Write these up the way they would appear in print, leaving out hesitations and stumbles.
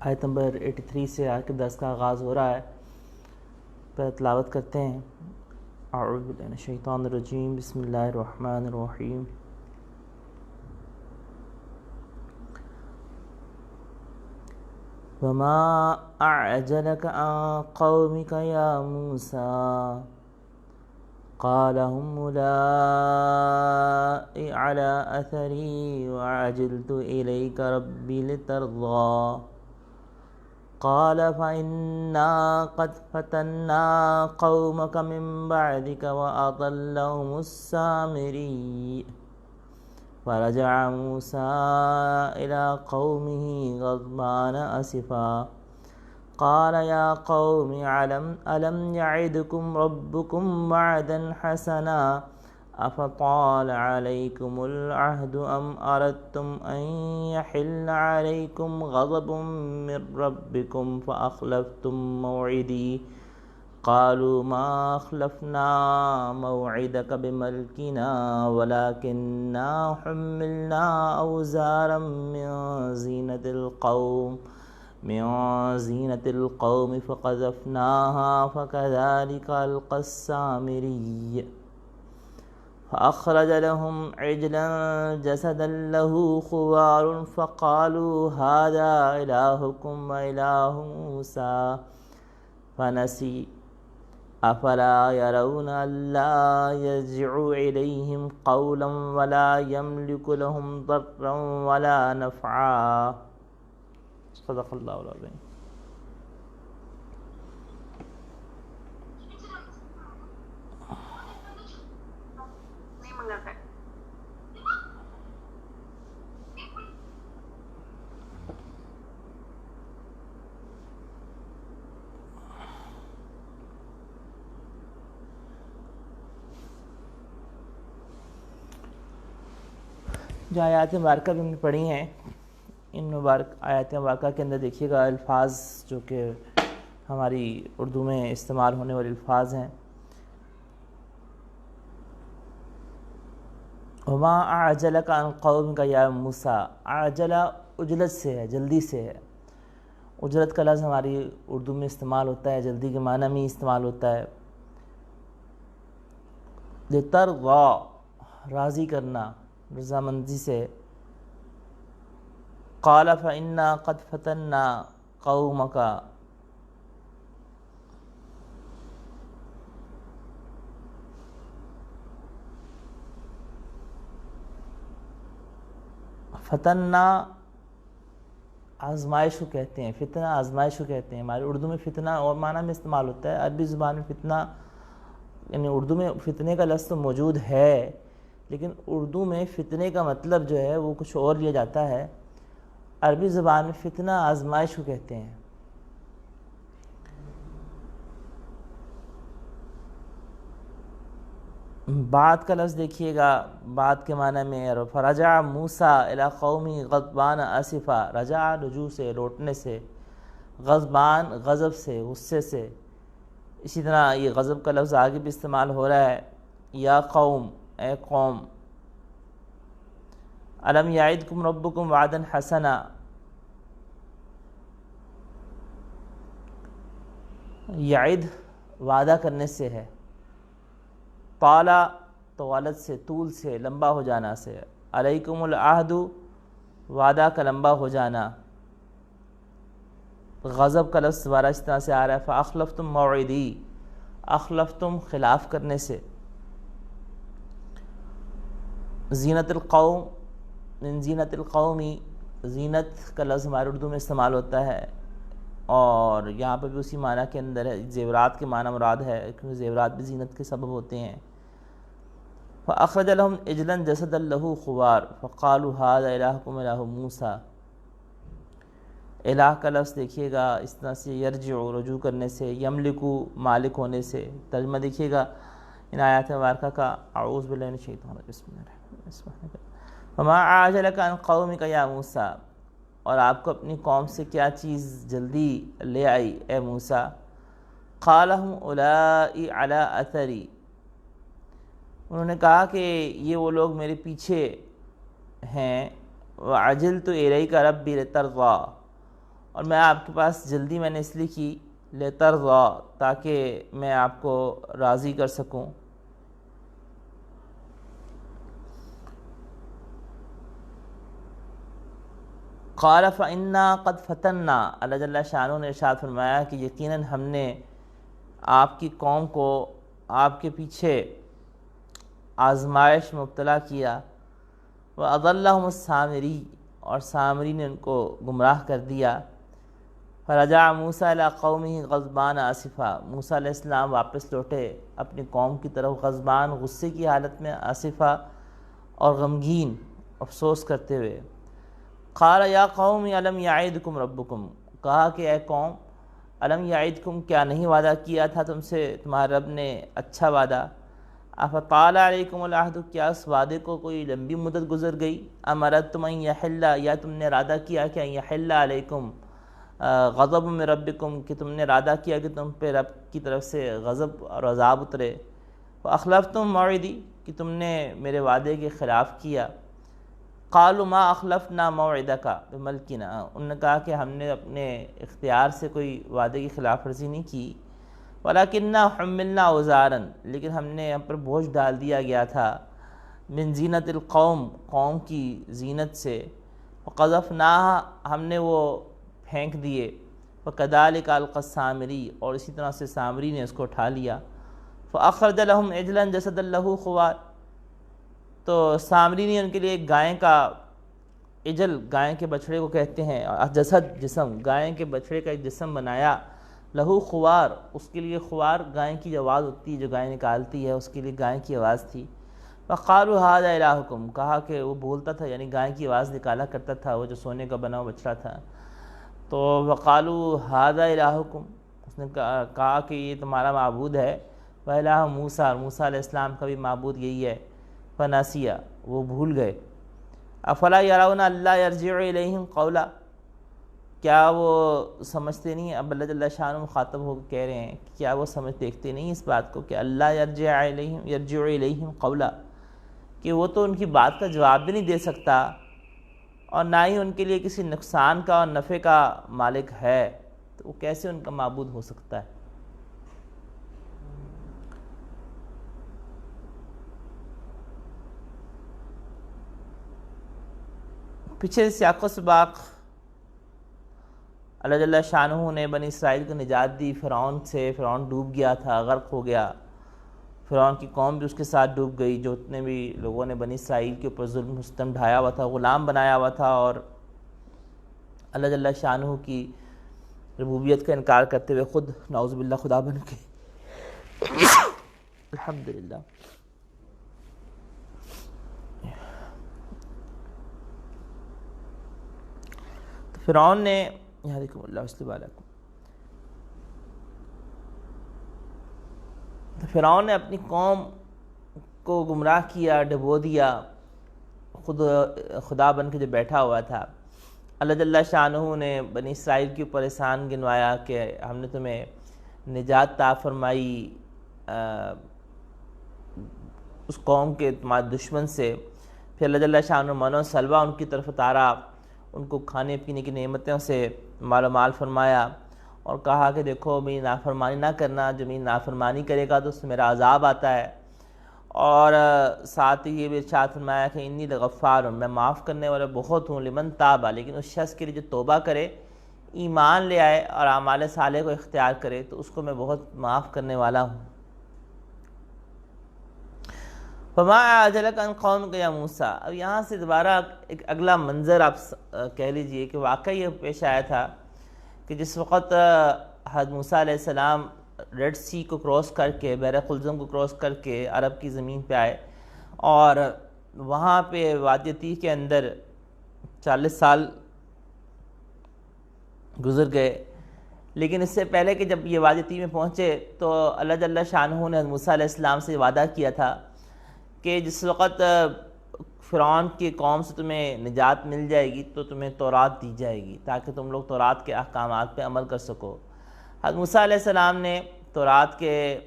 آیت نمبر 83 سے آج کے درس کا آغاز ہو رہا ہے. پہ تلاوت کرتے ہیں. اعوذ باللہ من الشیطان الرجیم، بسم اللہ الرحمن الرحیم. وما أعجلك عن قومك يا موسى قال هم أولئك على أثري وعجلت إليك ربي لترضى قال فإنا قد فتنا قومك من بعدك وأضلهم السامري فرجع موسى إلى قومه غضبان أسفا قال يا قوم ألم يعدكم ربكم وعدا حسنا أفطال عليكم العهد أم أردتم أن يحل عليكم غضب من ربكم فأخلفتم موعدي قالوا ما أخلفنا موعدك بملكنا ولكننا حملنا أوزارا من زينة القوم فقذفناها فكذلك ألقى السامري فأخرج لهم عجلا جسدا له خوار فقالوا هذا إلهكم وإله موسى فنسي أفلا يرون ألا يرجع إليهم قولا ولا يملك لهم ضرا ولا نفعا. صدق اللہ العظیم. جو آیات مبارکہ بھی ہم نے پڑھی ہیں، ان مبارک آیات مبارکہ کے اندر دیکھیے گا الفاظ جو کہ ہماری اردو میں استعمال ہونے والے الفاظ ہیں. وما اعجلک عن قومک یا موسیٰ. اعجلہ عجلت سے ہے، جلدی سے ہے. اجرت کا لفظ ہماری اردو میں استعمال ہوتا ہے، جلدی کے معنی میں استعمال ہوتا ہے. لترضى، راضی کرنا، رضامندی سے. قال فإنا قد فتنا قومك، فتنا آزمائش کو کہتے ہیں، فتنہ آزمائش کو کہتے ہیں. ہمارے اردو میں فتنہ اور معنی میں استعمال ہوتا ہے، عربی زبان میں فتنہ یعنی اردو میں فتنے کا لفظ تو موجود ہے، لیکن اردو میں فتنے کا مطلب جو ہے وہ کچھ اور لیا جاتا ہے. عربی زبان میں فتنہ آزمائش کو کہتے ہیں. بعد کا لفظ دیکھیے گا، بعد کے معنی میں فرجع موسیٰ الی قومی غضبان اسفا. رجع رجوع سے، لوٹنے سے. غضبان غضب سے، غصے سے. اسی طرح یہ غضب کا لفظ آگے بھی استعمال ہو رہا ہے. یا قوم، اے قوم. الم یعدکم ربکم وعدا حسنا. یعد وعدہ کرنے سے ہے. طالا طوالت سے، طول سے، لمبا ہو جانا سے. علیکم العہد، وعدہ کا لمبا ہو جانا. غضب کا لفظ دوبارہ اس طرح سے آ رہا ہے. فاخلفتم موعدی، اخلفتم خلاف کرنے سے. زینت القوم، من زینت القومی، زینت کا لفظ ہمارے اردو میں استعمال ہوتا ہے، اور یہاں پہ بھی اسی معنی کے اندر ہے. زیورات کے معنی مراد ہے، کیونکہ زیورات بھی زینت کے سبب ہوتے ہیں. فأخرج لهم عجلا جسدا له خوار فقالوا هذا إلهكم إله موسى. الہ کا لفظ دیکھیے گا اس طرح سے یرجع، رجوع کرنے سے. یملکو، مالک ہونے سے. ترجمہ دیکھیے گا ان آیات مبارکہ کا. اعوذ باللہ من الشیطان الرجیم، بسم اللہ الرحمن الرحیم. وما اعجلک عن قومک یا موسیٰ، اور آپ کو اپنی قوم سے کیا چیز جلدی لے آئی اے موسیٰ. قال هم اولائی علی اثری، انہوں نے کہا کہ یہ وہ لوگ میرے پیچھے ہیں. وعجلت الیک ربی لترضی، اور میں آپ کے پاس جلدی میں نے اس لیے کی لترضا تاکہ میں آپ کو راضی کر سکوں. قال فإنا قد فتنا، اللہ جل شانہ نے ارشاد فرمایا کہ یقیناً ہم نے آپ کی قوم کو آپ کے پیچھے آزمائش مبتلا کیا. وَأَضَلَّهُمُ السَّامِرِي، اور سامری نے ان کو گمراہ کر دیا. فرجع موسیٰ الی قومہ غضبان آسفا، موسیٰ علیہ السلام واپس لوٹے اپنی قوم کی طرف غضبان، غصے کی حالت میں، آسفا اور غمگین، افسوس کرتے ہوئے. قال یا قوم الم یعدکم ربکم، کہا کہ اے قوم الم یعدکم، کیا نہیں وعدہ کیا تھا تم سے تمہارے رب نے اچھا وعدہ. افطال علیکم العہد، کیا اس وعدے کو کوئی لمبی مدت گزر گئی. ام اردتم ان یحل، یا تم نے ارادہ کیا کہ ان یحل علیکم غضب من ربکم، کہ تم نے ارادہ کیا کہ تم پہ رب کی طرف سے غضب اور عذاب اترے. فاخلفتم موعدی، کہ تم نے میرے وعدے کے خلاف کیا. قالوا ما اخلفنا موعدک بملکنا، انہوں نے کہا کہ ہم نے اپنے اختیار سے کوئی وعدے کی خلاف ورزی نہیں کی. ولکننا حملنا اوزارا، لیکن ہم نے ہم پر بوجھ ڈال دیا گیا تھا. من زینت القوم، قوم کی زینت سے. وقذفناها، ہم نے وہ پھینک دیے. وکذالک القی السامری، اور اسی طرح سے سامری نے اس کو اٹھا لیا. فاخرج لهم عجلا جسدا له خوار، تو سامری نے ان کے لیے ایک گائے کا عجل، گائے کے بچھڑے کو کہتے ہیں، جسد جسم، گائے کے بچھڑے کا ایک جسم بنایا. لہو خوار، اس کے لیے خوار گائے کی جو آواز ہوتی ہے جو گائے نکالتی ہے اس کے لیے گائے کی آواز تھی. فقالوا ھذا الہکم، کہا کہ وہ بولتا تھا یعنی گائے کی آواز نکالا کرتا تھا وہ جو سونے کا بنا ہوا بچڑا تھا. تو وقالوا ھذا الہکم، اس نے کہا کہ یہ تمہارا معبود ہے. وَإِلَٰهُ موسیٰ، اور موسیٰ علیہ السلام کا بھی معبود یہی ہے. فنسیہ، وہ بھول گئے. افلا یرون الا یرجع الیہم قولا، کیا وہ سمجھتے نہیں، اب اللہ جل شانہ مخاطب ہو کے کہہ رہے ہیں کہ کیا وہ دیکھتے نہیں اس بات کو کہ اللہ یرجع الیہم قولا، کہ وہ تو ان کی بات کا جواب بھی نہیں دے سکتا اور نہ ہی ان کے لیے کسی نقصان کا اور نفع کا مالک ہے، تو وہ کیسے ان کا معبود ہو سکتا ہے. پیچھے سیاق و سباق اللہ جل شانہ نے بنی اسرائیل کو نجات دی فرعون سے. فرعون ڈوب گیا تھا، غرق ہو گیا. فرعون کی قوم بھی اس کے ساتھ ڈوب گئی، جو اتنے بھی لوگوں نے بنی اسرائیل کے اوپر ظلم ستم ڈھایا ہوا تھا، غلام بنایا ہوا تھا، اور اللہ جل شانہ کی ربوبیت کا انکار کرتے ہوئے خود نعوذ باللہ خدا بن کے الحمدللہ. تو فرعون نے یحییکم اللہ ویصلح علیکم، تو فرعون نے اپنی قوم کو گمراہ کیا، ڈبو دیا، خود خدا بن کے جو بیٹھا ہوا تھا. اللہ جل شانہ نے بنی اسرائیل کے اوپر احسان گنوایا کہ ہم نے تمہیں نجات عطا فرمائی اس قوم کے تمہارے دشمن سے. پھر اللہ جل شانہ نے من و سلوہ ان کی طرف اتارا، ان کو کھانے پینے کی نعمتوں سے مال و مال فرمایا، اور کہا کہ دیکھو میری نافرمانی نہ کرنا، جو میری نافرمانی کرے گا تو اس سے میرا عذاب آتا ہے. اور ساتھ ہی یہ بھی ارشاد فرمایا کہ انی لغفار، میں معاف کرنے والا بہت ہوں، لمن تابا، لیکن اس شخص کے لیے جو توبہ کرے، ایمان لے آئے اور اعمال صالح کو اختیار کرے تو اس کو میں بہت معاف کرنے والا ہوں. فما اعجلک عن قومک یا موسیٰ، اب یہاں سے دوبارہ ایک اگلا منظر آپ کہہ لیجئے کہ واقعی یہ پیش آیا تھا کہ جس وقت حضرت موسیٰ علیہ السلام ریڈ سی کو کراس کر کے، بحر قلزم کو کراس کر کے عرب کی زمین پہ آئے، اور وہاں پہ وادی تیہ کے اندر 40 سال گزر گئے. لیکن اس سے پہلے کہ جب یہ وادی تیہ میں پہنچے تو اللہ جل شانہ نے موسیٰ علیہ السلام سے وعدہ کیا تھا کہ جس وقت فرعون کی قوم سے تمہیں نجات مل جائے گی تو تمہیں تورات دی جائے گی تاکہ تم لوگ تورات کے احکامات پہ عمل کر سکو. حضرت موسیٰ علیہ السلام نے تورات کے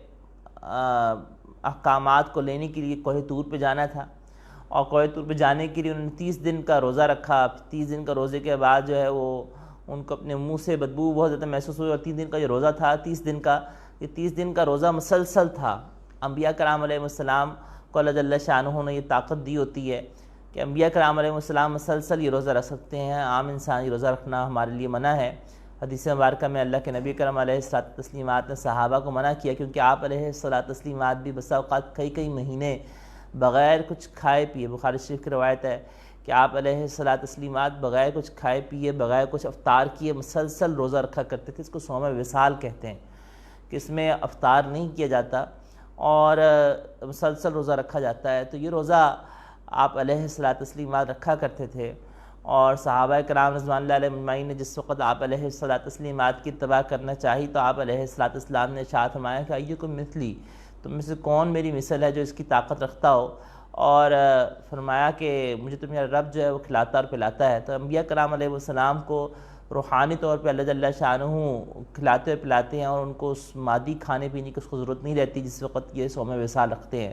احکامات کو لینے کے لیے کوہ طور پہ جانا تھا، اور کوہ طور پہ جانے کے لیے انہوں نے 30 دن کا روزہ رکھا. 30 دن کا روزے کے بعد جو ہے وہ ان کو اپنے منہ سے بدبو بہت زیادہ محسوس ہوئی، اور 3 دن کا جو روزہ تھا 30 دن کا روزہ مسلسل تھا۔ انبیاء کرام علیہ السلام کو اللہ جل شانہ نے یہ طاقت دی ہوتی ہے کہ انبیاء کرام علیہ السلام مسلسل یہ روزہ رکھ سکتے ہیں، عام انسان یہ روزہ رکھنا ہمارے لیے منع ہے۔ حدیث مبارکہ میں اللہ کے نبی کرم علیہ الصلوۃ والتسلیمات نے صحابہ کو منع کیا، کیونکہ آپ علیہ الصلوۃ والتسلیمات بھی بسا اوقات کئی مہینے بغیر کچھ کھائے پیے، بخاری شریف کی روایت ہے کہ آپ علیہ الصلوۃ والتسلیمات بغیر کچھ کھائے پیے، بغیر کچھ افطار کیے مسلسل روزہ رکھا کرتے تھے۔ اس کو صوم وصال کہتے ہیں کہ اس میں افطار نہیں کیا جاتا اور مسلسل روزہ رکھا جاتا ہے۔ تو یہ روزہ آپ علیہ الصلوۃ والتسلیمات رکھا کرتے تھے، اور صحابہ کرام رضوان اللہ علیہم اجمعین نے جس وقت آپ علیہ الصلوۃ والتسلیمات کی اتباع کرنا چاہی تو آپ علیہ الصلوۃ والسلام نے ارشاد فرمایا کہ ایکم مثلی، تم میں سے کون میری مثل ہے جو اس کی طاقت رکھتا ہو، اور فرمایا کہ مجھے تو میرا رب جو ہے وہ کھلاتا اور پلاتا ہے۔ تو انبیاء کرام علیہ السلام کو روحانی طور پہ اللہ جل شانہ کھلاتے اور پلاتے ہیں، اور ان کو اس مادی کھانے پینے کی اس کو ضرورت نہیں رہتی جس وقت یہ صوم وصال رکھتے ہیں۔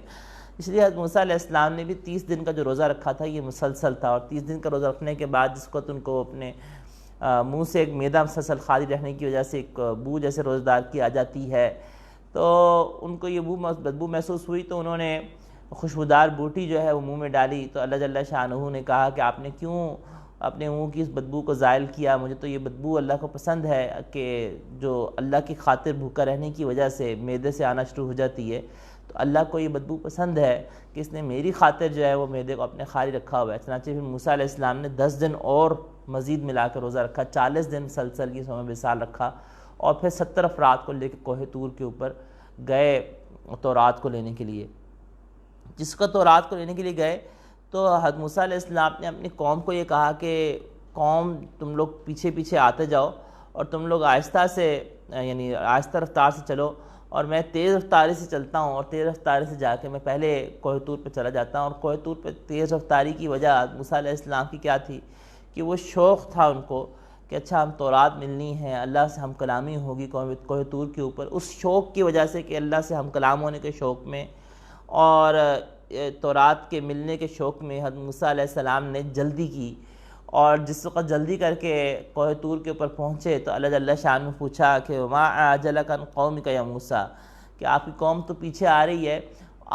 اس لیے حضرت موسیٰ علیہ السلام نے بھی 30 دن کا جو روزہ رکھا تھا یہ مسلسل تھا، اور 30 دن کا روزہ رکھنے کے بعد جس وقت ان کو اپنے منہ سے ایک معدہ مسلسل خالی رہنے کی وجہ سے ایک بو جیسے روزہ دار کی آ جاتی ہے، تو ان کو یہ بدبو محسوس ہوئی، تو انہوں نے خوشبودار بوٹی جو ہے وہ منہ میں ڈالی۔ تو اللہ جل شانہ نے کہا کہ آپ نے کیوں اپنے منہ کی اس بدبو کو زائل کیا؟ مجھے تو یہ بدبو اللہ کو پسند ہے کہ جو اللہ کی خاطر بھوکا رہنے کی وجہ سے معدے سے آنا شروع ہو جاتی ہے، تو اللہ کو یہ بدبو پسند ہے کہ اس نے میری خاطر جو ہے وہ معدے کو اپنے خالی رکھا ہوا ہے۔ چنانچہ پھر موسیٰ علیہ السلام نے 10 دن اور مزید ملا کر روزہ رکھا، 40 دن مسلسل کی صوم وصال رکھا، اور پھر 70 افراد کو لے کے کوہ طور کے اوپر گئے تورات کو لینے کے لیے۔ جس کو تورات کو لینے کے لیے گئے تو حضرت موسیٰ علیہ السلام نے اپنی قوم کو یہ کہا کہ قوم تم لوگ پیچھے پیچھے آتے جاؤ، اور تم لوگ آہستہ سے یعنی آہستہ رفتار سے چلو، اور میں تیز رفتاری سے چلتا ہوں، اور تیز رفتاری سے جا کے میں پہلے کوہ طور پہ چلا جاتا ہوں۔ اور کوہ طور پہ تیز رفتاری کی وجہ موسیٰ علیہ السلام کی کیا تھی کہ وہ شوق تھا ان کو کہ اچھا ہم تورات ملنی ہے، اللہ سے ہم کلامی ہوگی کوہ طور کے اوپر۔ اس شوق کی وجہ سے کہ اللہ سے ہم کلام ہونے کے شوق میں اور تورات کے ملنے کے شوق میں حضرت موسیٰ علیہ السلام نے جلدی کی، اور جس وقت جلدی کر کے کوہ طور کے اوپر پہنچے تو اللہ جل شانہ نے پوچھا کہ ما اعجلک عن قومک یا موسیٰ، کہ آپ کی قوم تو پیچھے آ رہی ہے،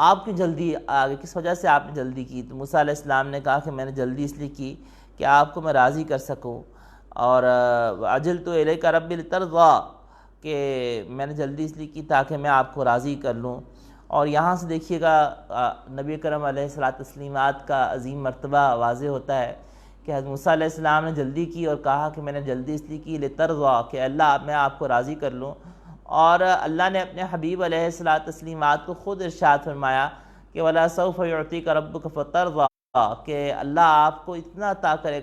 آپ کی جلدی آگے کس وجہ سے آپ نے جلدی کی؟ تو موسیٰ علیہ السلام نے کہا کہ میں نے جلدی اس لیے کی کہ آپ کو میں راضی کر سکوں، اور عجلت الیک ربی لترضی، کہ میں نے جلدی اس لیے کی تاکہ میں آپ کو راضی کر لوں۔ اور یہاں سے دیکھیے گا نبی کرم علیہ الصلوۃ والتسلیمات کا عظیم مرتبہ واضح ہوتا ہے کہ حضرت موسیٰ علیہ السلام نے جلدی کی اور کہا کہ میں نے جلدی اس لیے کی لترضی، کہ اللہ میں آپ کو راضی کر لوں۔ اور اللہ نے اپنے حبیب علیہ الصلوۃ والتسلیمات کو خود ارشاد فرمایا کہ وَلَسَوْفَ يُعْطِيكَ رَبُّكَ فَتَرْضَىٰ، کہ اللہ آپ کو اتنا عطا کرے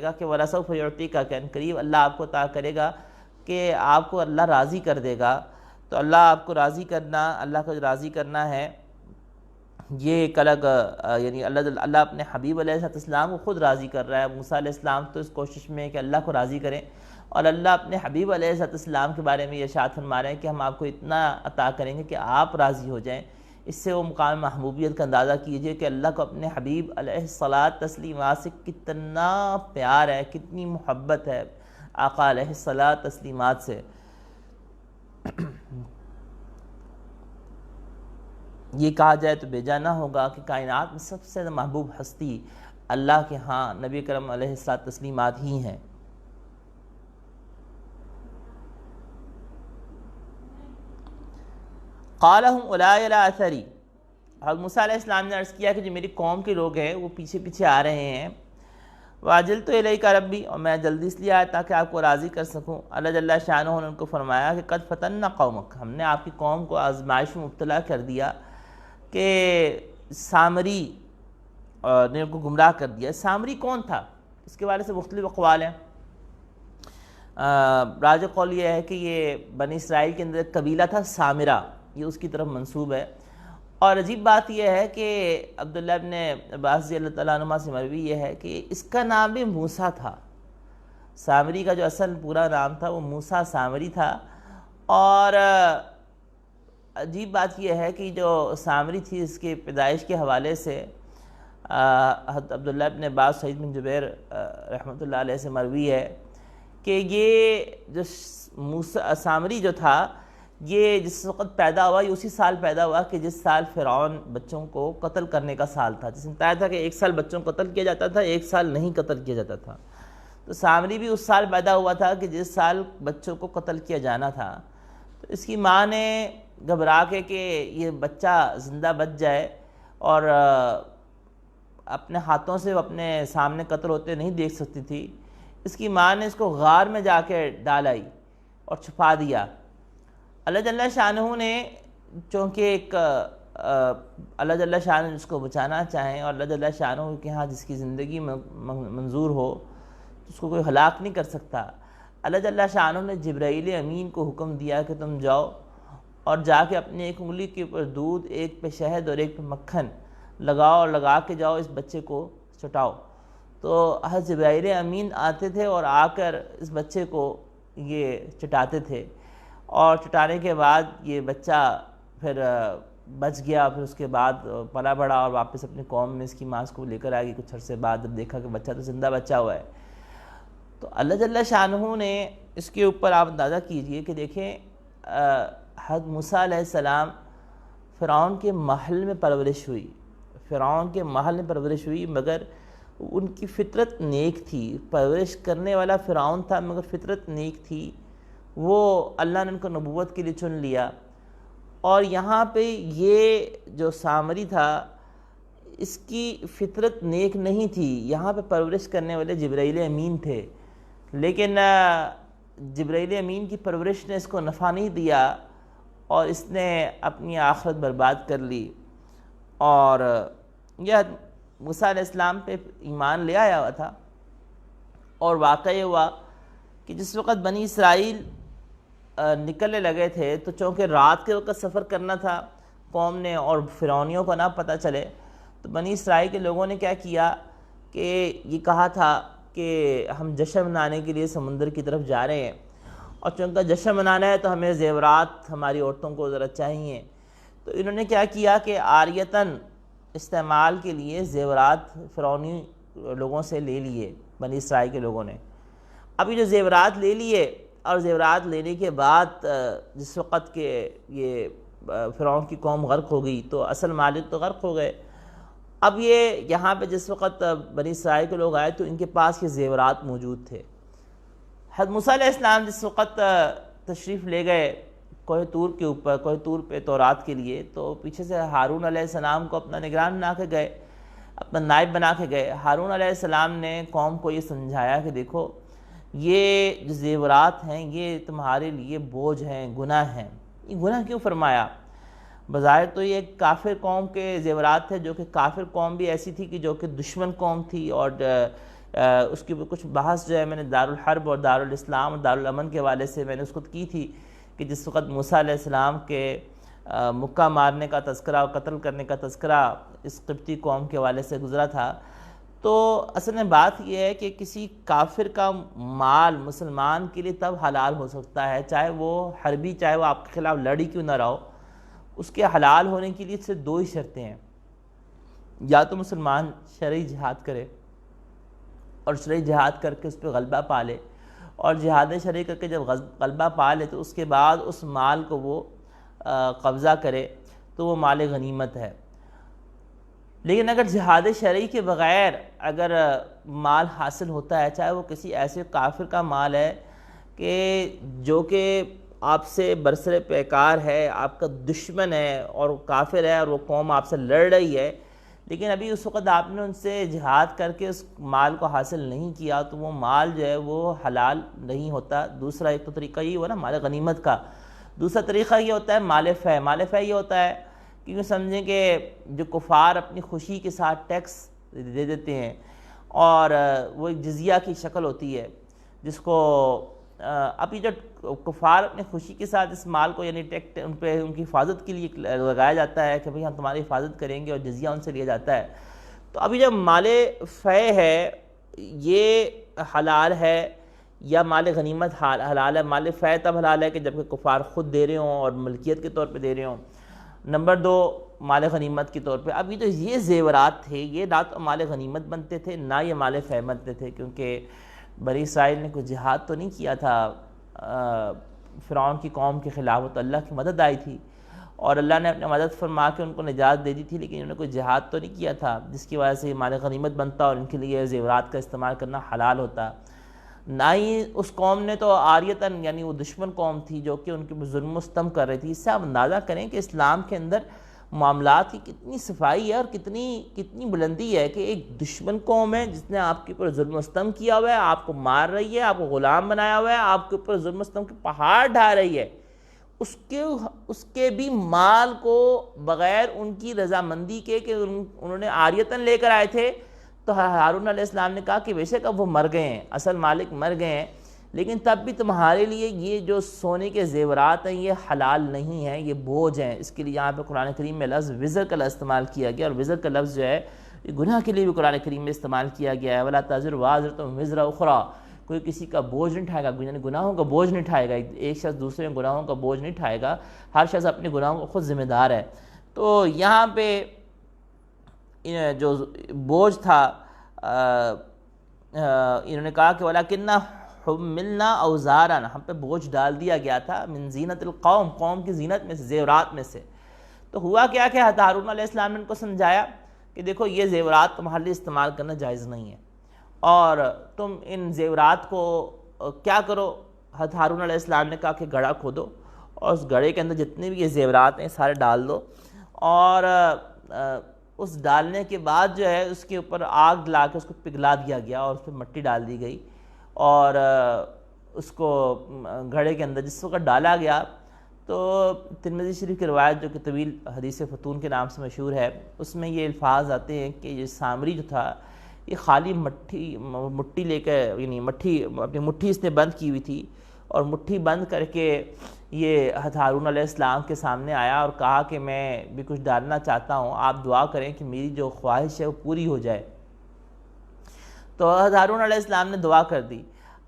گا کہ وَلَسَوْفَ يُعْطِيكَ، کہ قریب اللہ آپ کو عطا کرے گا کہ آپ کو اللہ راضی کر دے گا۔ تو اللہ آپ کو راضی کرنا، اللہ کو راضی کرنا ہے، یہ ایک الگ یعنی اللہ اپنے حبیب علیہ السلام کو خود راضی کر رہا ہے۔ موسیٰ علیہ السلام تو اس کوشش میں ہے کہ اللہ کو راضی کریں، اور اللہ اپنے حبیب علیہ السلام کے بارے میں یہ ارشاد فرما رہے ہیں کہ ہم آپ کو اتنا عطا کریں گے کہ آپ راضی ہو جائیں۔ اس سے وہ مقام محبوبیت کا اندازہ کیجئے کہ اللہ کو اپنے حبیب علیہ الصلوۃ والتسلیمات سے کتنا پیار ہے، کتنی محبت ہے آقا علیہ الصلوۃ والتسلیمات سے۔ یہ کہا جائے تو بے جا نہ ہوگا کہ کائنات میں سب سے زیادہ محبوب ہستی اللہ کے ہاں نبی کرم علیہ الصلوۃ والتسلیمات ہی ہیں۔ قالہم اولائی علی اثری، حضرت موسیٰ علیہ السلام نے عرض کیا کہ جو میری قوم کے لوگ ہیں وہ پیچھے پیچھے آ رہے ہیں، وَعَجِلْتُ إِلَيْكَ رَبِّي، اور میں جلدی اس لیے آیا تاکہ آپ کو راضی کر سکوں۔ اللہ جل شانہ نے ان کو فرمایا کہ قد فتنا قومک، ہم نے آپ کی قوم کو آزمائش میں مبتلا کر دیا کہ سامری نے ان کو گمراہ کر دیا۔ سامری کون تھا؟ اس کے بارے سے مختلف اقوال ہیں۔ راجح قول یہ ہے کہ یہ بنی اسرائیل کے اندر ایک قبیلہ تھا سامرہ، یہ اس کی طرف منسوب ہے۔ اور عجیب بات یہ ہے کہ عبداللہ ابن عباس رضی اللہ تعالیٰ عنہما سے مروی یہ ہے کہ اس کا نام بھی موسیٰ تھا۔ سامری کا جو اصل پورا نام تھا وہ موسیٰ سامری تھا۔ اور عجیب بات یہ ہے کہ جو سامری تھی اس کے پیدائش کے حوالے سے حضرت عبداللہ ابن عباس سعید بن جبیر رحمۃ اللہ علیہ سے مروی ہے کہ یہ جو سامری جو تھا یہ جس وقت پیدا ہوا یہ اسی سال پیدا ہوا کہ جس سال فرعون بچوں کو قتل کرنے کا سال تھا، جس نے بتایا تھا کہ ایک سال بچوں کو قتل کیا جاتا تھا، ایک سال نہیں قتل کیا جاتا تھا. تو سامری بھی اس سال پیدا ہوا تھا کہ جس سال بچوں کو قتل کیا جانا تھا. تو اس کی ماں نے گھبرا کے کہ یہ بچہ زندہ بچ جائے اور اپنے ہاتھوں سے اپنے سامنے قتل ہوتے نہیں دیکھ سکتی تھی، اس کی ماں نے اس کو غار میں جا کے ڈال آئی اور چھپا دیا. اللہ جل شانہ نے چونکہ ایک اللہ جل شانہ جس کو بچانا چاہیں اور اللہ جل شانہ کے ہاں جس کی زندگی منظور ہو اس کو کوئی ہلاک نہیں کر سکتا. اللہ جل شانہ نے جبرائیل امین کو حکم دیا کہ تم جاؤ اور جا کے اپنے ایک انگلی کے اوپر دودھ، ایک پہ شہد اور ایک پہ مکھن لگاؤ اور لگا کے جاؤ اس بچے کو چٹاؤ. تو حضرت جبرائیل امین آتے تھے اور آ کر اس بچے کو یہ چٹاتے تھے، اور چٹانے کے بعد یہ بچہ پھر بچ گیا. پھر اس کے بعد پلا بڑھا اور واپس اپنی قوم میں اس کی ماں اس کو لے کر آئے گی. کچھ عرصے بعد جب دیکھا کہ بچہ تو زندہ بچہ ہوا ہے، تو اللہ جل شانہ نے اس کے اوپر آپ اندازہ کیجئے کہ دیکھیں حضرت موسیٰ علیہ السلام فرعون کے محل میں پرورش ہوئی، فرعون کے محل میں پرورش ہوئی، مگر ان کی فطرت نیک تھی. پرورش کرنے والا فرعون تھا مگر فطرت نیک تھی، وہ اللہ نے ان کو نبوت کے لیے چن لیا. اور یہاں پہ یہ جو سامری تھا اس کی فطرت نیک نہیں تھی، یہاں پہ پرورش کرنے والے جبرائیل امین تھے، لیکن جبرائیل امین کی پرورش نے اس کو نفع نہیں دیا اور اس نے اپنی آخرت برباد کر لی. اور یہ موسیٰ علیہ السلام پہ ایمان لے آیا ہوا تھا. اور واقعہ یہ ہوا کہ جس وقت بنی اسرائیل نکلنے لگے تھے تو چونکہ رات کے وقت سفر کرنا تھا قوم نے اور فرعونیوں کو نہ پتہ چلے، تو بنی اسرائیل کے لوگوں نے کیا کیا کہ یہ کہا تھا کہ ہم جشن منانے کے لیے سمندر کی طرف جا رہے ہیں، اور چونکہ جشن منانا ہے تو ہمیں زیورات ہماری عورتوں کو ذرا چاہیے. تو انہوں نے کیا کیا کہ عاریتاً استعمال کے لیے زیورات فرعونی لوگوں سے لے لیے بنی اسرائیل کے لوگوں نے. اب یہ جو زیورات لے لیے اور زیورات لینے کے بعد جس وقت کہ یہ فرعون کی قوم غرق ہو گئی تو اصل مالک تو غرق ہو گئے. اب یہ یہاں پہ جس وقت بنی اسرائیل کے لوگ آئے تو ان کے پاس یہ زیورات موجود تھے. حضرت موسیٰ علیہ السلام جس وقت تشریف لے گئے کوہ طور کے اوپر، کوہ طور پہ تورات کے لیے، تو پیچھے سے ہارون علیہ السلام کو اپنا نگران بنا کے گئے، اپنا نائب بنا کے گئے. ہارون علیہ السلام نے قوم کو یہ سمجھایا کہ دیکھو یہ جو زیورات ہیں یہ تمہارے لیے بوجھ ہیں، گناہ ہیں. یہ گناہ کیوں فرمایا؟ بظاہر تو یہ ایک کافر قوم کے زیورات تھے، جو کہ کافر قوم بھی ایسی تھی کہ جو کہ دشمن قوم تھی، اور اس کی کچھ بحث جو ہے میں نے دارالحرب اور دارالاسلام اور دارالامن کے حوالے سے میں نے اس کو کی تھی کہ جس وقت موسیٰ علیہ السلام کے مکہ مارنے کا تذکرہ اور قتل کرنے کا تذکرہ اس قبطی قوم کے حوالے سے گزرا تھا. تو اصل میں بات یہ ہے کہ کسی کافر کا مال مسلمان کے لیے تب حلال ہو سکتا ہے، چاہے وہ حربی، چاہے وہ آپ کے خلاف لڑی کیوں نہ رہا ہو. اس کے حلال ہونے کے لیے صرف دو ہی شرطیں ہیں، یا تو مسلمان شرعی جہاد کرے اور شرعی جہاد کر کے اس پہ غلبہ پا لے، اور جہاد شرعی کر کے جب غلبہ پا لے تو اس کے بعد اس مال کو وہ قبضہ کرے تو وہ مال غنیمت ہے. لیکن اگر جہاد شرعی کے بغیر اگر مال حاصل ہوتا ہے، چاہے وہ کسی ایسے کافر کا مال ہے کہ جو کہ آپ سے برسر پیکار ہے، آپ کا دشمن ہے اور کافر ہے اور وہ قوم آپ سے لڑ رہی ہے، لیکن ابھی اس وقت آپ نے ان سے جہاد کر کے اس مال کو حاصل نہیں کیا، تو وہ مال جو ہے وہ حلال نہیں ہوتا. دوسرا ایک تو طریقہ یہ ہوا نا مال غنیمت کا. دوسرا طریقہ یہ ہوتا ہے مال فے. مال فے یہ ہوتا ہے کہ سمجھیں کہ جو کفار اپنی خوشی کے ساتھ ٹیکس دے دیتے ہیں، اور وہ ایک جزیہ کی شکل ہوتی ہے جس کو ابھی جو کفار اپنی خوشی کے ساتھ اس مال کو یعنی ان پہ ان کی حفاظت کے لیے لگایا جاتا ہے کہ بھئی ہم تمہاری حفاظت کریں گے، اور جزیہ ان سے لیا جاتا ہے. تو ابھی جب مال فے ہے یہ حلال ہے یا مال غنیمت حلال ہے؟ مال فے تب حلال ہے کہ جب کہ کفار خود دے رہے ہوں اور ملکیت کے طور پہ دے رہے ہوں. نمبر دو مال غنیمت کے طور پہ. ابھی تو یہ زیورات تھے، یہ نہ تو مال غنیمت بنتے تھے نہ یہ مال فے بنتے تھے، کیونکہ بنی اسرائیل نے کوئی جہاد تو نہیں کیا تھا فرعون کی قوم کے خلاف، تو اللہ کی مدد آئی تھی اور اللہ نے اپنے مدد فرما کے ان کو نجات دے دی تھی، لیکن انہوں نے کوئی جہاد تو نہیں کیا تھا جس کی وجہ سے مال غنیمت بنتا اور ان کے لیے زیورات کا استعمال کرنا حلال ہوتا۔ نہ ہی اس قوم نے تو عاریتاً، یعنی وہ دشمن قوم تھی جو کہ ان کے ظلم و ستم کر رہی تھی۔ اس سے آپ اندازہ کریں کہ اسلام کے اندر معاملات کی کتنی صفائی ہے اور کتنی بلندی ہے کہ ایک دشمن قوم ہے جس نے آپ کے اوپر ظلم و ستم کیا ہوا ہے، آپ کو مار رہی ہے، آپ کو غلام بنایا ہوا ہے، آپ کے اوپر ظلم و ستم کے پہاڑ ڈھا رہی ہے، اس کے بھی مال کو بغیر ان کی رضامندی کے کہ انہوں نے عاریتاً لے کر آئے تھے، تو ہارون علیہ السلام نے کہا کہ بے شک اب وہ مر گئے ہیں، اصل مالک مر گئے ہیں، لیکن تب بھی تمہارے لیے یہ جو سونے کے زیورات ہیں یہ حلال نہیں ہیں، یہ بوجھ ہیں۔ اس کے لیے یہاں پہ قرآن کریم میں لفظ وزر کا استعمال کیا گیا، اور وزر کا لفظ جو ہے یہ گناہ کے لیے بھی قرآن کریم میں استعمال کیا گیا ہے۔ وَلَا تَزِرُ وَازِرَةٌ وِزْرَ أُخْرَىٰ، کوئی کسی کا بوجھ نہیں اٹھائے گا، یعنی گناہوں کا بوجھ نہیں اٹھائے گا، ایک شخص دوسرے گناہوں کا بوجھ نہیں اٹھائے گا، ہر شخص اپنے گناہوں کو خود ذمہ دار ہے۔ تو یہاں پہ جو بوجھ تھا انہوں نے کہا کہ وَلَكِنَّا حُمِّلْنَا أَوْزَارًا، ہم پہ بوجھ ڈال دیا گیا تھا، مِن زینت القوم، قوم کی زینت میں سے، زیورات میں سے۔ تو ہوا کیا کہ حضرت ہارون علیہ السلام نے ان کو سمجھایا کہ دیکھو یہ زیورات تمہارے لیے استعمال کرنا جائز نہیں ہے، اور تم ان زیورات کو کیا کرو۔ حضرت ہارون علیہ السلام نے کہا کہ گڑھا کھودو اور اس گڑھے کے اندر جتنے بھی یہ زیورات ہیں سارے ڈال دو، اور اس ڈالنے کے بعد جو ہے اس کے اوپر آگ لا کے اس کو پگھلا دیا گیا اور اس پہ مٹی ڈال دی گئی، اور اس کو گھڑے کے اندر جس وقت ڈالا گیا تو ترمذی شریف کی روایت جو کہ طویل حدیث فتون کے نام سے مشہور ہے، اس میں یہ الفاظ آتے ہیں کہ یہ سامری جو تھا یہ خالی مٹھی لے کر، یعنی اپنی مٹھی اس نے بند کی ہوئی تھی، اور مٹھی بند کر کے یہ حضرت ہارون علیہ السلام کے سامنے آیا اور کہا کہ میں بھی کچھ ڈالنا چاہتا ہوں، آپ دعا کریں کہ میری جو خواہش ہے وہ پوری ہو جائے۔ تو حضرت ہارون علیہ السلام نے دعا کر دی۔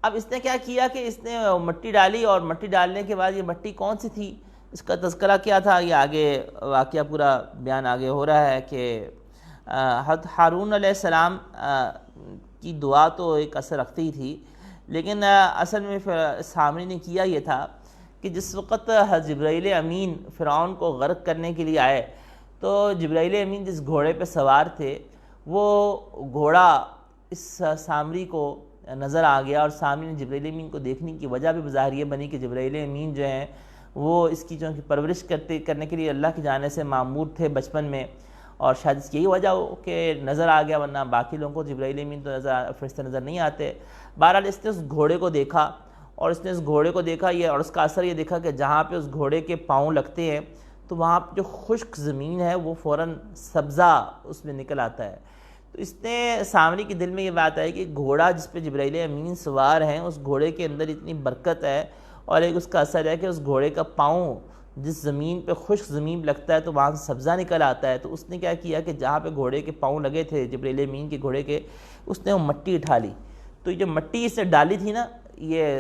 اب اس نے کیا کیا کہ اس نے مٹی ڈالی، اور مٹی ڈالنے کے بعد یہ مٹی کون سی تھی، اس کا تذکرہ کیا تھا، یہ آگے واقعہ پورا بیان آگے ہو رہا ہے کہ حضرت ہارون علیہ السلام کی دعا تو ایک اثر رکھتی ہی تھی، لیکن اصل میں سامری نے کیا یہ تھا کہ جس وقت جبرائیل امین فرعون کو غرق کرنے کے لیے آئے، تو جبرائیل امین جس گھوڑے پہ سوار تھے وہ گھوڑا اس سامری کو نظر آ گیا، اور سامری نے جبرائیل امین کو دیکھنے کی وجہ بھی بظاہر یہ بنی کہ جبرائیل امین جو ہیں وہ اس کی چونکہ پرورش کرنے کے لیے اللہ کی جانب سے مامور تھے بچپن میں، اور شاید اس کی یہی وجہ ہو کہ نظر آ گیا، ورنہ باقی لوگوں کو جبرائیل امین تو فرشتے نظر نہیں آتے۔ بہرحال اس نے اس گھوڑے کو دیکھا، اور اس نے اس گھوڑے کو دیکھا یہ، اور اس کا اثر یہ دیکھا کہ جہاں پہ اس گھوڑے کے پاؤں لگتے ہیں تو وہاں جو خشک زمین ہے وہ فوراً سبزہ اس میں نکل آتا ہے۔ تو اس نے سامری کے دل میں یہ بات آئی کہ گھوڑا جس پہ جبرائیل امین سوار ہیں، اس گھوڑے کے اندر اتنی برکت ہے، اور ایک اس کا اثر ہے کہ اس گھوڑے کا پاؤں جس زمین پہ خشک زمین لگتا ہے تو وہاں سے سبزہ نکل آتا ہے۔ تو اس نے کیا کیا کہ جہاں پہ گھوڑے کے پاؤں لگے تھے جبرائیل امین کے گھوڑے کے، اس نے وہ مٹی اٹھا لی۔ تو یہ جو مٹی اس نے ڈالی تھی نا، یہ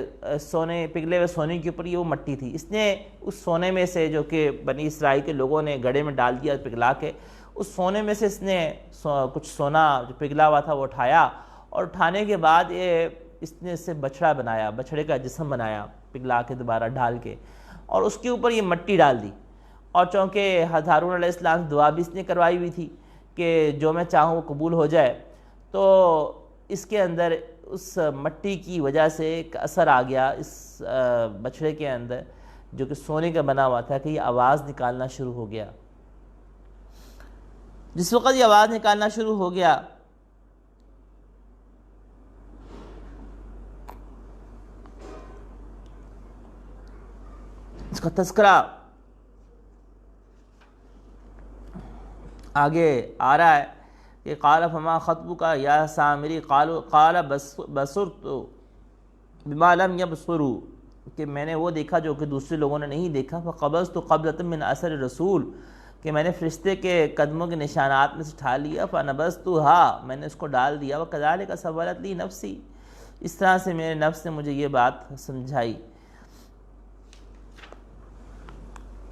پگھلے ہوئے سونے کے اوپر یہ وہ مٹی تھی، اس نے اس سونے میں سے جو کہ بنی اسرائیل کے لوگوں نے گڑھے میں ڈال دیا پگھلا کے، اس سونے میں سے اس نے کچھ سونا جو پگھلا ہوا تھا وہ اٹھایا، اور اٹھانے کے بعد اس نے اس سے بچڑا بنایا، بچڑے کا جسم بنایا پگھلا کے دوبارہ ڈال کے، اور اس کے اوپر یہ مٹی ڈال دی۔ اور چونکہ حضرت ہارون علیہ السلام دعا بھی اس نے کروائی ہوئی تھی کہ جو میں چاہوں وہ قبول ہو جائے، تو اس کے اندر اس مٹی کی وجہ سے ایک اثر آ گیا اس بچڑے کے اندر جو کہ سونے کا بنا ہوا تھا، کہ یہ آواز نکالنا شروع ہو گیا۔ جس وقت یہ آواز نکالنا شروع ہو گیا اس کا تذکرہ آگے آ رہا ہے کہ قال فما خطبک یا سامری، قال بصرت بما لم یبصروا، کہ میں نے وہ دیکھا جو کہ دوسرے لوگوں نے نہیں دیکھا، فقبضت قبضۃ من اثر الرسول، کہ میں نے فرشتے کے قدموں کے نشانات میں سے اٹھا لیا، فنبذتها، میں نے اس کو ڈال دیا، وکذلک سولت لی نفسی، اس طرح سے میرے نفس نے مجھے یہ بات سمجھائی۔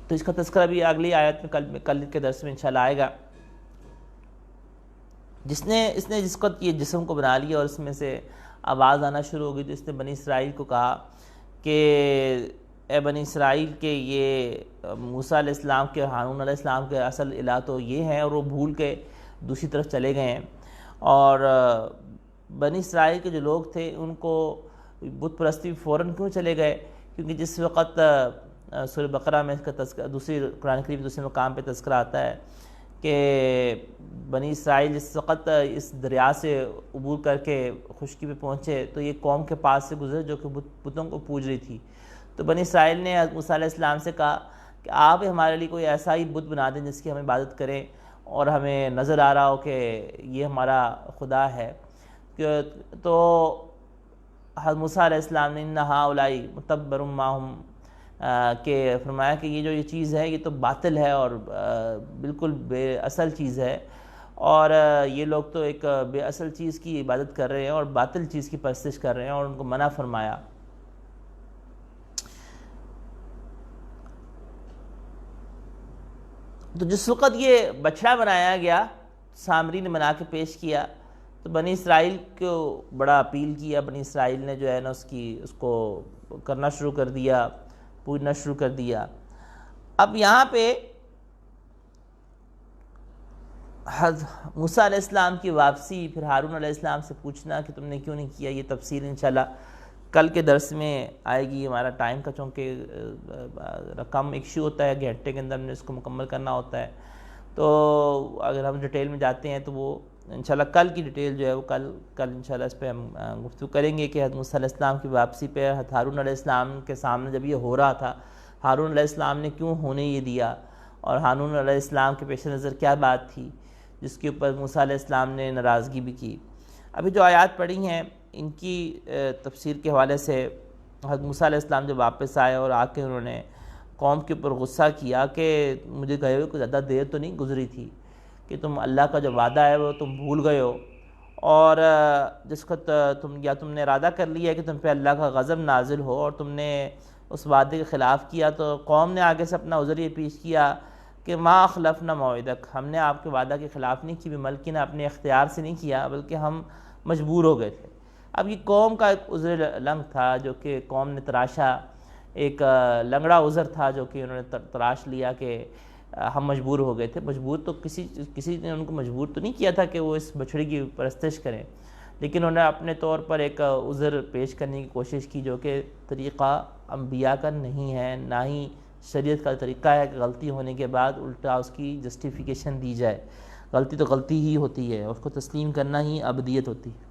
تو اس کا تذکرہ بھی اگلی آیت میں کل کے درس میں انشاءاللہ آئے گا۔ اس نے جس وقت یہ جسم کو بنا لیا اور اس میں سے آواز آنا شروع ہو گئی تو اس نے بنی اسرائیل کو کہا کہ اے بنی اسرائیل کے یہ موسیٰ علیہ السلام کے ہارون علیہ السلام کے اصل الہ تو یہ ہیں، اور وہ بھول کے دوسری طرف چلے گئے ہیں۔ اور بنی اسرائیل کے جو لوگ تھے ان کو بت پرستی فوراً کیوں چلے گئے؟ کیونکہ جس وقت سورہ بقرہ میں اس کا تذکرہ، دوسری قرآن کریم دوسرے مقام پہ تذکرہ آتا ہے کہ بنی اسرائیل جس وقت اس دریا سے عبور کر کے خشکی پہ پہنچے تو یہ قوم کے پاس سے گزرے جو کہ بتوں کو پوج رہی تھی، تو بنی اسرائیل نے موسیٰ علیہ السلام سے کہا کہ آپ ہمارے لیے کوئی ایسا ہی بت بنا دیں جس کی ہم عبادت کریں اور ہمیں نظر آ رہا ہو کہ یہ ہمارا خدا ہے۔ تو حضرت موسیٰ علیہ السلام نے ان ہؤلاء متبر ما ہم کہ فرمایا کہ یہ چیز ہے یہ تو باطل ہے اور بالکل بے اصل چیز ہے، اور یہ لوگ تو ایک بے اصل چیز کی عبادت کر رہے ہیں اور باطل چیز کی پرستش کر رہے ہیں، اور ان کو منع فرمایا۔ تو جس وقت یہ بچڑا بنایا گیا، سامری نے بنا کے پیش کیا، تو بنی اسرائیل کو بڑا اپیل کیا، بنی اسرائیل نے جو ہے نا اس کو کرنا شروع کر دیا، پوجنا شروع کر دیا۔ اب یہاں پہ حضرت موسیٰ علیہ السلام کی واپسی، پھر ہارون علیہ السلام سے پوچھنا کہ تم نے کیوں نہیں کیا، یہ تفصیل انشاءاللہ کل کے درس میں آئے گی۔ ہمارا ٹائم کا چونکہ رقم ایشو ہوتا ہے، گھنٹے کے اندر ہم نے اس کو مکمل کرنا ہوتا ہے، تو اگر ہم ڈیٹیل میں جاتے ہیں تو وہ انشاءاللہ کل کی ڈیٹیل جو ہے وہ کل انشاءاللہ اس پہ ہم گفتگو کریں گے کہ حضرت موسیٰ علیہ السلام کی واپسی پہ حضرت ہارون علیہ السلام کے سامنے جب یہ ہو رہا تھا، ہارون علیہ السلام نے کیوں ہونے یہ دیا، اور ہارون علیہ السلام کے پیش نظر کیا بات تھی جس کے اوپر موسیٰ علیہ السلام نے ناراضگی بھی کی۔ ابھی جو آیات پڑھی ہیں ان کی تفسیر کے حوالے سے حضرت موسیٰ علیہ السلام جب واپس آئے اور آ کے انہوں نے قوم کے اوپر غصہ کیا کہ مجھے گئے ہوئے کوئی زیادہ دیر تو نہیں گزری تھی کہ تم اللہ کا جو وعدہ ہے وہ تم بھول گئے ہو، اور جس کو تم نے ارادہ کر لیا ہے کہ تم پہ اللہ کا غضب نازل ہو اور تم نے اس وعدے کے خلاف کیا، تو قوم نے آگے سے اپنا عذر یہ پیش کیا کہ ما اخلفنا موعدک، ہم نے آپ کے وعدہ کے خلاف نہیں کی، بلکہ نے اپنے اختیار سے نہیں کیا بلکہ ہم مجبور ہو گئے تھے۔ اب یہ قوم کا ایک عذر لنگ تھا جو کہ قوم نے تراشا، ایک لنگڑا عذر تھا جو کہ انہوں نے تراش لیا کہ ہم مجبور ہو گئے تھے۔ مجبور تو کسی نے ان کو مجبور تو نہیں کیا تھا کہ وہ اس بچڑی کی پرستش کریں، لیکن انہوں نے اپنے طور پر ایک عذر پیش کرنے کی کوشش کی جو کہ طریقہ انبیاء کا نہیں ہے، نہ ہی شریعت کا طریقہ ہے کہ غلطی ہونے کے بعد الٹا اس کی جسٹیفیکیشن دی جائے۔ غلطی تو غلطی ہی ہوتی ہے، اس کو تسلیم کرنا ہی ابدیت ہوتی ہے۔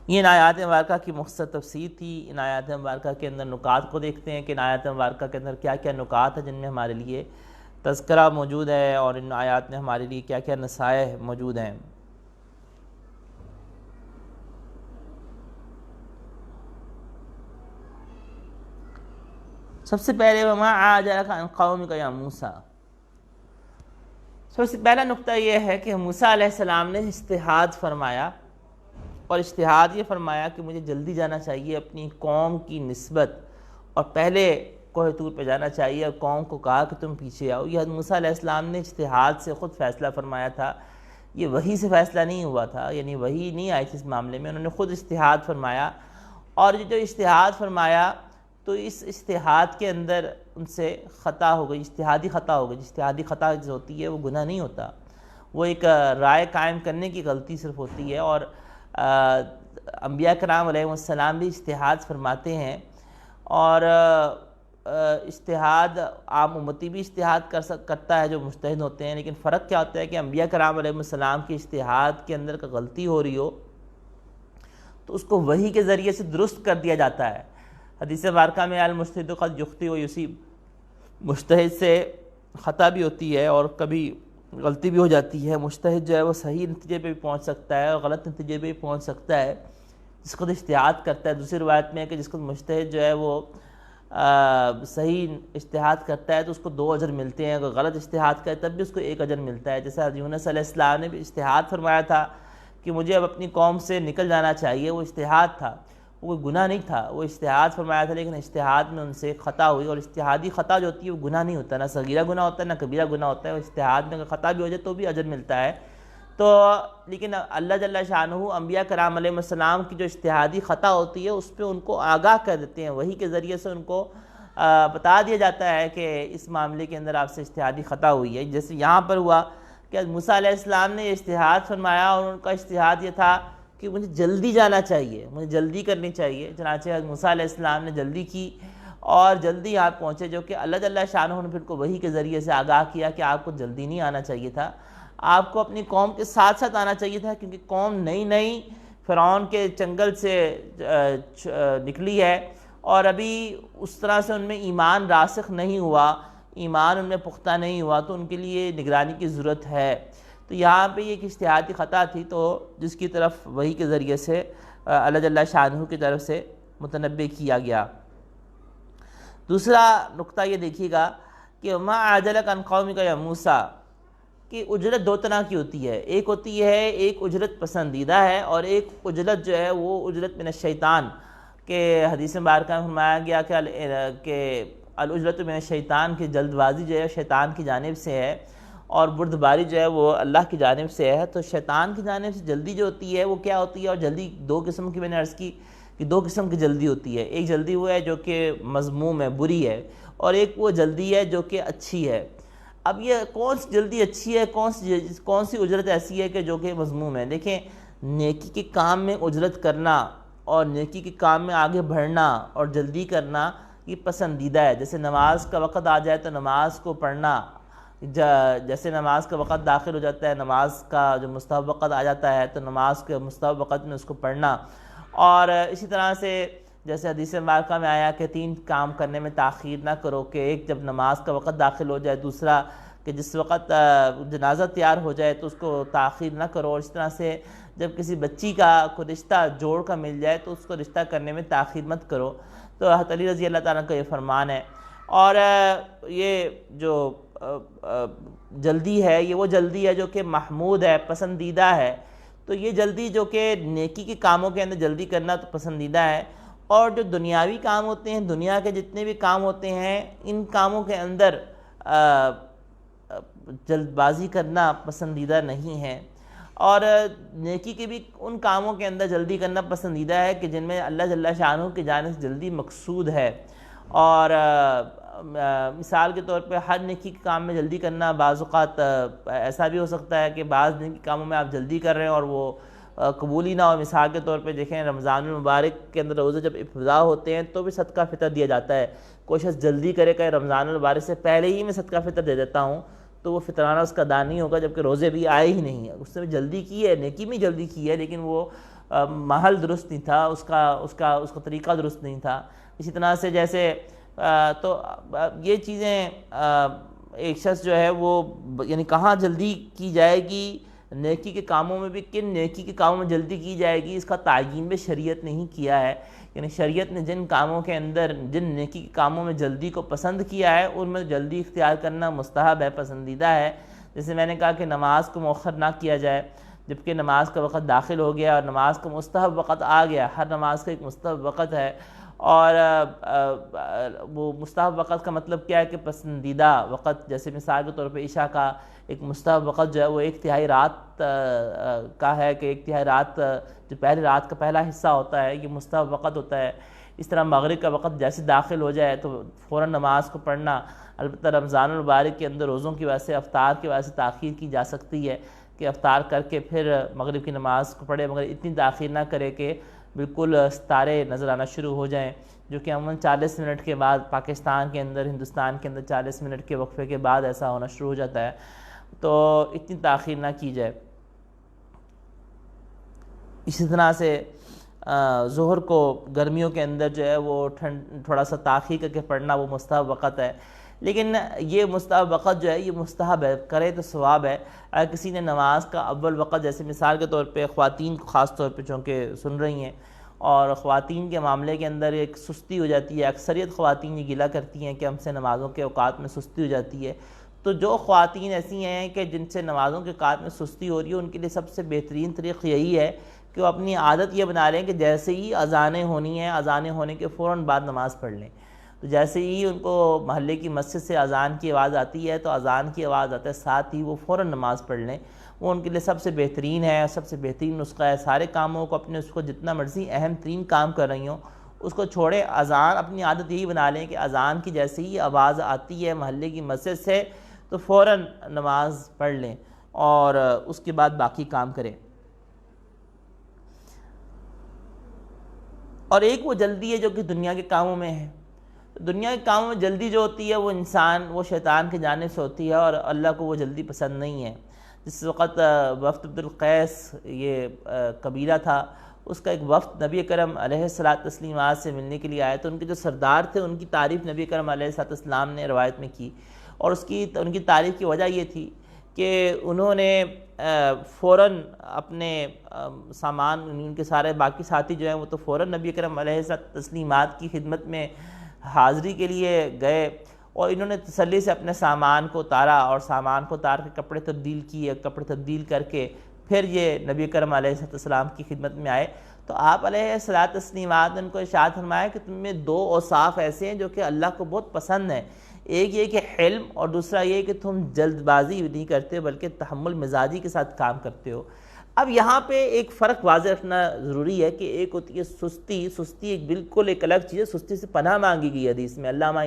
یہ ان آیات مبارکہ کی مختصر تفسیر تھی۔ ان آیات مبارکہ کے اندر نکات کو دیکھتے ہیں کہ ان آیات مبارکہ کے اندر کیا کیا نکات ہیں جن میں ہمارے لیے تذکرہ موجود ہے، اور ان آیات میں ہمارے لیے کیا کیا نصائح موجود ہیں۔ سب سے پہلے وَمَا عَاجَلَكَ عَنْ قَوْمِكَ يَا مُوسَىٰ، سب سے پہلا نقطہ یہ ہے کہ موسیٰ علیہ السلام نے اجتہاد فرمایا، اور اجتہاد یہ فرمایا کہ مجھے جلدی جانا چاہیے اپنی قوم کی نسبت، اور پہلے کوہ طور پہ جانا چاہیے، اور قوم کو کہا کہ تم پیچھے آؤ۔ یہ حضرت موسیٰ علیہ السلام نے اجتہاد سے خود فیصلہ فرمایا تھا، یہ وحی سے فیصلہ نہیں ہوا تھا، یعنی وحی نہیں آئی تھی اس معاملے میں، انہوں نے خود اجتہاد فرمایا، اور یہ جو اجتہاد فرمایا تو اس اجتہاد کے اندر ان سے خطا ہو گئی، اجتہادی خطا ہو گئی۔ اجتہادی خطا جو ہوتی ہے وہ گناہ نہیں ہوتا، وہ ایک رائے قائم کرنے کی غلطی صرف ہوتی ہے، اور انبیاء کرام علیہ السلام بھی اجتہاد فرماتے ہیں، اور اجتہاد عام امتی بھی اجتہاد کرتا ہے جو مجتہد ہوتے ہیں، لیکن فرق کیا ہوتا ہے کہ انبیاء کرام علیہ السلام کی اجتہاد کے اندر غلطی ہو رہی ہو تو اس کو وحی کے ذریعے سے درست کر دیا جاتا ہے۔ حدیث مبارکہ میں المجتہد قد یخطئ و یصیب، مجتہد سے خطا بھی ہوتی ہے اور کبھی غلطی بھی ہو جاتی ہے، مجتہد جو ہے وہ صحیح نتیجے پہ بھی پہنچ سکتا ہے اور غلط نتیجے پہ بھی پہنچ سکتا ہے جس کو اجتہاد کرتا ہے۔ دوسری روایت میں ہے کہ جس کو مجتہد جو ہے وہ صحیح اجتہاد کرتا ہے تو اس کو 2 اجر ملتے ہیں، اگر غلط اجتہاد کرے تب بھی اس کو 1 اجر ملتا ہے۔ جیسے حضرت یونس علیہ السلام نے بھی اجتہاد فرمایا تھا کہ مجھے اب اپنی قوم سے نکل جانا چاہیے، وہ اجتہاد تھا، وہ کوئی گناہ نہیں تھا، وہ اجتہاد فرمایا تھا، لیکن اجتہاد میں ان سے خطا ہوئی، اور اجتہادی خطا جو ہوتی ہے وہ گناہ نہیں ہوتا، نہ صغیرہ گناہ ہوتا ہے نہ کبیرہ گناہ ہوتا ہے، اور اجتہاد میں اگر خطا بھی ہو جائے تو بھی اجر ملتا ہے۔ تو لیکن اللہ جل شانہ انبیاء کرام علیہ السلام کی جو اجتہادی خطا ہوتی ہے اس پہ ان کو آگاہ کر دیتے ہیں، وحی کے ذریعے سے ان کو بتا دیا جاتا ہے کہ اس معاملے کے اندر آپ سے اجتہادی خطا ہوئی ہے۔ جیسے یہاں پر ہوا کہ موسیٰ علیہ السلام نے اجتہاد فرمایا اور ان کا اجتہاد یہ تھا کہ مجھے جلدی جانا چاہیے، مجھے جلدی کرنی چاہیے، چنانچہ موسیٰ علیہ السلام نے جلدی کی اور جلدی یہاں پہنچے، جو کہ اللہ جل شانہ نے پھر کو وحی کے ذریعے سے آگاہ کیا کہ آپ کو جلدی نہیں آنا چاہیے تھا، آپ کو اپنی قوم کے ساتھ ساتھ آنا چاہیے تھا، کیونکہ قوم نئی نئی فرعون کے چنگل سے نکلی ہے اور ابھی اس طرح سے ان میں ایمان راسخ نہیں ہوا، ایمان ان میں پختہ نہیں ہوا، تو ان کے لیے نگرانی کی ضرورت ہے۔ تو یہاں پہ یہ ایک اجتہادی خطا تھی، تو جس کی طرف وحی کے ذریعے سے اللہ جل شانہ کی طرف سے متنبہ کیا گیا۔ دوسرا نقطہ یہ دیکھیے گا کہ ما عجلک عن قومک یا موسیٰ، کہ اجرت دو طرح کی ہوتی ہے، ایک ہوتی ہے ایک اجرت پسندیدہ ہے، اور ایک اجرت جو ہے وہ اجرت من الشیطان، کہ حدیث مبارکہ میں فرمایا گیا کہ الاجرت من الشیطان، کی جلد بازی جو ہے شیطان کی جانب سے ہے اور بردباری جو ہے وہ اللہ کی جانب سے ہے۔ تو شیطان کی جانب سے جلدی جو ہوتی ہے وہ کیا ہوتی ہے، اور جلدی دو قسم کی میں نے عرض کی کہ دو قسم کی جلدی ہوتی ہے، ایک جلدی وہ ہے جو کہ مذموم ہے، بری ہے، اور ایک وہ جلدی ہے جو کہ اچھی ہے۔ اب یہ کون سی جلدی اچھی ہے، کون سی اجرت ایسی ہے کہ جو کہ مذموم ہے؟ دیکھیں، نیکی کے کام میں اجرت کرنا اور نیکی کے کام میں آگے بڑھنا اور جلدی کرنا یہ پسندیدہ ہے۔ جیسے نماز کا وقت آ جائے تو نماز کو پڑھنا، جیسے نماز کا وقت داخل ہو جاتا ہے، نماز کا جو مستحب وقت آ جاتا ہے تو نماز کے مستحب وقت میں اس کو پڑھنا، اور اسی طرح سے جیسے حدیث مبارکہ میں آیا کہ 3 کام کرنے میں تاخیر نہ کرو، کہ ایک جب نماز کا وقت داخل ہو جائے، دوسرا کہ جس وقت جنازہ تیار ہو جائے تو اس کو تاخیر نہ کرو، اور اس طرح سے جب کسی بچی کا کوئی رشتہ جوڑ کا مل جائے تو اس کو رشتہ کرنے میں تاخیر مت کرو۔ تو حضرت علی رضی اللہ تعالیٰ کا یہ فرمان ہے۔ اور یہ جو جلدی ہے یہ وہ جلدی ہے جو کہ محمود ہے، پسندیدہ ہے۔ تو یہ جلدی جو کہ نیکی کے کاموں کے اندر جلدی کرنا تو پسندیدہ ہے، اور جو دنیاوی کام ہوتے ہیں، دنیا کے جتنے بھی کام ہوتے ہیں، ان کاموں کے اندر جلد بازی کرنا پسندیدہ نہیں ہے، اور نیکی کے بھی ان کاموں کے اندر جلدی کرنا پسندیدہ ہے کہ جن میں اللہ جل شانہ کی جانب سے جلدی مقصود ہے۔ اور مثال کے طور پہ ہر نیکی کے کام میں جلدی کرنا، بعض اوقات ایسا بھی ہو سکتا ہے کہ بعض نیکی کاموں میں آپ جلدی کر رہے ہیں اور وہ قبول ہی نہ ہو۔ مثال کے طور پہ دیکھیں، رمضان المبارک کے اندر روزے جب ابتدا ہوتے ہیں تو بھی صدقہ فطر دیا جاتا ہے۔ کوئی شخص جلدی کرے کہ رمضان المبارک سے پہلے ہی میں صدقہ فطر دے دیتا ہوں، تو وہ فطرانہ اس کا ادا نہیں ہوگا، جبکہ روزے بھی آئے ہی نہیں ہیں، اس نے جلدی کی ہے، نیکی میں جلدی کی ہے، لیکن وہ محل درست نہیں تھا، اس کا طریقہ درست نہیں تھا۔ اسی طرح سے جیسے تو یہ چیزیں ایک شخص جو ہے وہ یعنی کہاں جلدی کی جائے گی، نیکی کے کاموں میں بھی کن نیکی کے کاموں میں جلدی کی جائے گی، اس کا تعیین بھی شریعت نے ہی کیا ہے۔ یعنی شریعت نے جن کاموں کے اندر، جن نیکی کے کاموں میں جلدی کو پسند کیا ہے، ان میں جلدی اختیار کرنا مستحب ہے، پسندیدہ ہے۔ جیسے میں نے کہا کہ نماز کو مؤخر نہ کیا جائے، جبکہ نماز کا وقت داخل ہو گیا اور نماز کا مستحب وقت آ گیا، ہر نماز کا ایک مستحب وقت ہے، اور وہ مستحب وقت کا مطلب کیا ہے کہ پسندیدہ وقت۔ جیسے مثال کے طور پہ عشاء کا ایک مستحب وقت جو ہے وہ 1/3 رات کا ہے، کہ 1/3 رات جو پہلی رات کا پہلا حصہ ہوتا ہے یہ مستحب وقت ہوتا ہے۔ اس طرح مغرب کا وقت جیسے داخل ہو جائے تو فوراً نماز کو پڑھنا۔ البتہ رمضان المبارک کے اندر روزوں کی وجہ سے، افطار کی وجہ سے تاخیر کی جا سکتی ہے کہ افطار کر کے پھر مغرب کی نماز کو پڑھے، مگر اتنی تاخیر نہ کرے کہ بالکل ستارے نظر آنا شروع ہو جائیں، جو کہ عموماً 40 منٹ کے بعد پاکستان کے اندر، ہندوستان کے اندر 40 منٹ کے وقفے کے بعد ایسا ہونا شروع ہو جاتا ہے، تو اتنی تاخیر نہ کی جائے۔ اسی طرح سے ظہر کو گرمیوں کے اندر جو ہے وہ تھوڑا سا تاخیر کر کے پڑھنا وہ مستحب وقت ہے، لیکن یہ مستحب وقت جو ہے یہ مستحب ہے، کرے تو ثواب ہے۔ اگر کسی نے نماز کا اول وقت، جیسے مثال کے طور پہ خواتین کو خاص طور پہ چونکہ سن رہی ہیں، اور خواتین کے معاملے کے اندر ایک سستی ہو جاتی ہے، اکثریت خواتین یہ گلہ کرتی ہیں کہ ہم سے نمازوں کے اوقات میں سستی ہو جاتی ہے، تو جو خواتین ایسی ہیں کہ جن سے نمازوں کے اوقات میں سستی ہو رہی ہے، ان کے لیے سب سے بہترین طریقہ یہی ہے کہ وہ اپنی عادت یہ بنا لیں کہ جیسے ہی اذانیں ہونی ہیں، اذانیں ہونے کے فوراً بعد نماز پڑھ لیں۔ تو جیسے ہی ان کو محلے کی مسجد سے اذان کی آواز آتی ہے تو اذان کی آواز آتا ہے ساتھ ہی وہ فوراً نماز پڑھ لیں، وہ ان کے لیے سب سے بہترین ہے، سب سے بہترین نسخہ ہے۔ سارے کاموں کو اپنے اس کو جتنا مرضی اہم ترین کام کر رہی ہوں اس کو چھوڑیں، اذان اپنی عادت یہی بنا لیں کہ اذان کی جیسے ہی آواز آتی ہے محلے کی مسجد سے تو فوراً نماز پڑھ لیں اور اس کے بعد باقی کام کریں۔ اور ایک وہ جلدی ہے جو کہ دنیا کے کاموں میں ہے، دنیا کے کاموں میں جلدی جو ہوتی ہے وہ وہ شیطان کی جانب سے ہوتی ہے اور اللہ کو وہ جلدی پسند نہیں ہے۔ جس وقت وفد عبد القیس یہ قبیلہ تھا، اس کا ایک وفد نبی کرم علیہ السلام سے ملنے کے لیے آئے تو ان کے جو سردار تھے ان کی تعریف نبی کرم علیہ السلام نے روایت میں کی، اور ان کی تعریف کی وجہ یہ تھی کہ انہوں نے فوراً اپنے سامان، ان کے سارے باقی ساتھی جو ہیں وہ تو فوراً نبی کرم علیہ السلام کی خدمت میں حاضری کے لیے گئے، اور انہوں نے تسلی سے اپنے سامان کو اتارا اور سامان کو اتار کے کپڑے تبدیل کیے، کپڑے تبدیل کر کے پھر یہ نبی کرم علیہ السلام کی خدمت میں آئے۔ تو آپ علیہ السلام نے ان کو ارشاد فرمایا کہ تم میں دو اوصاف ایسے ہیں جو کہ اللہ کو بہت پسند ہیں، ایک یہ کہ حلم، اور دوسرا یہ کہ تم جلد بازی نہیں کرتے بلکہ تحمل مزاجی کے ساتھ کام کرتے ہو۔ اب یہاں پہ ایک فرق واضح رکھنا ضروری ہے کہ ایک ہوتی ہے سستی ایک بالکل ایک الگ چیز ہے، سستی سے پناہ مانگی گئی حدیث میں، اللہم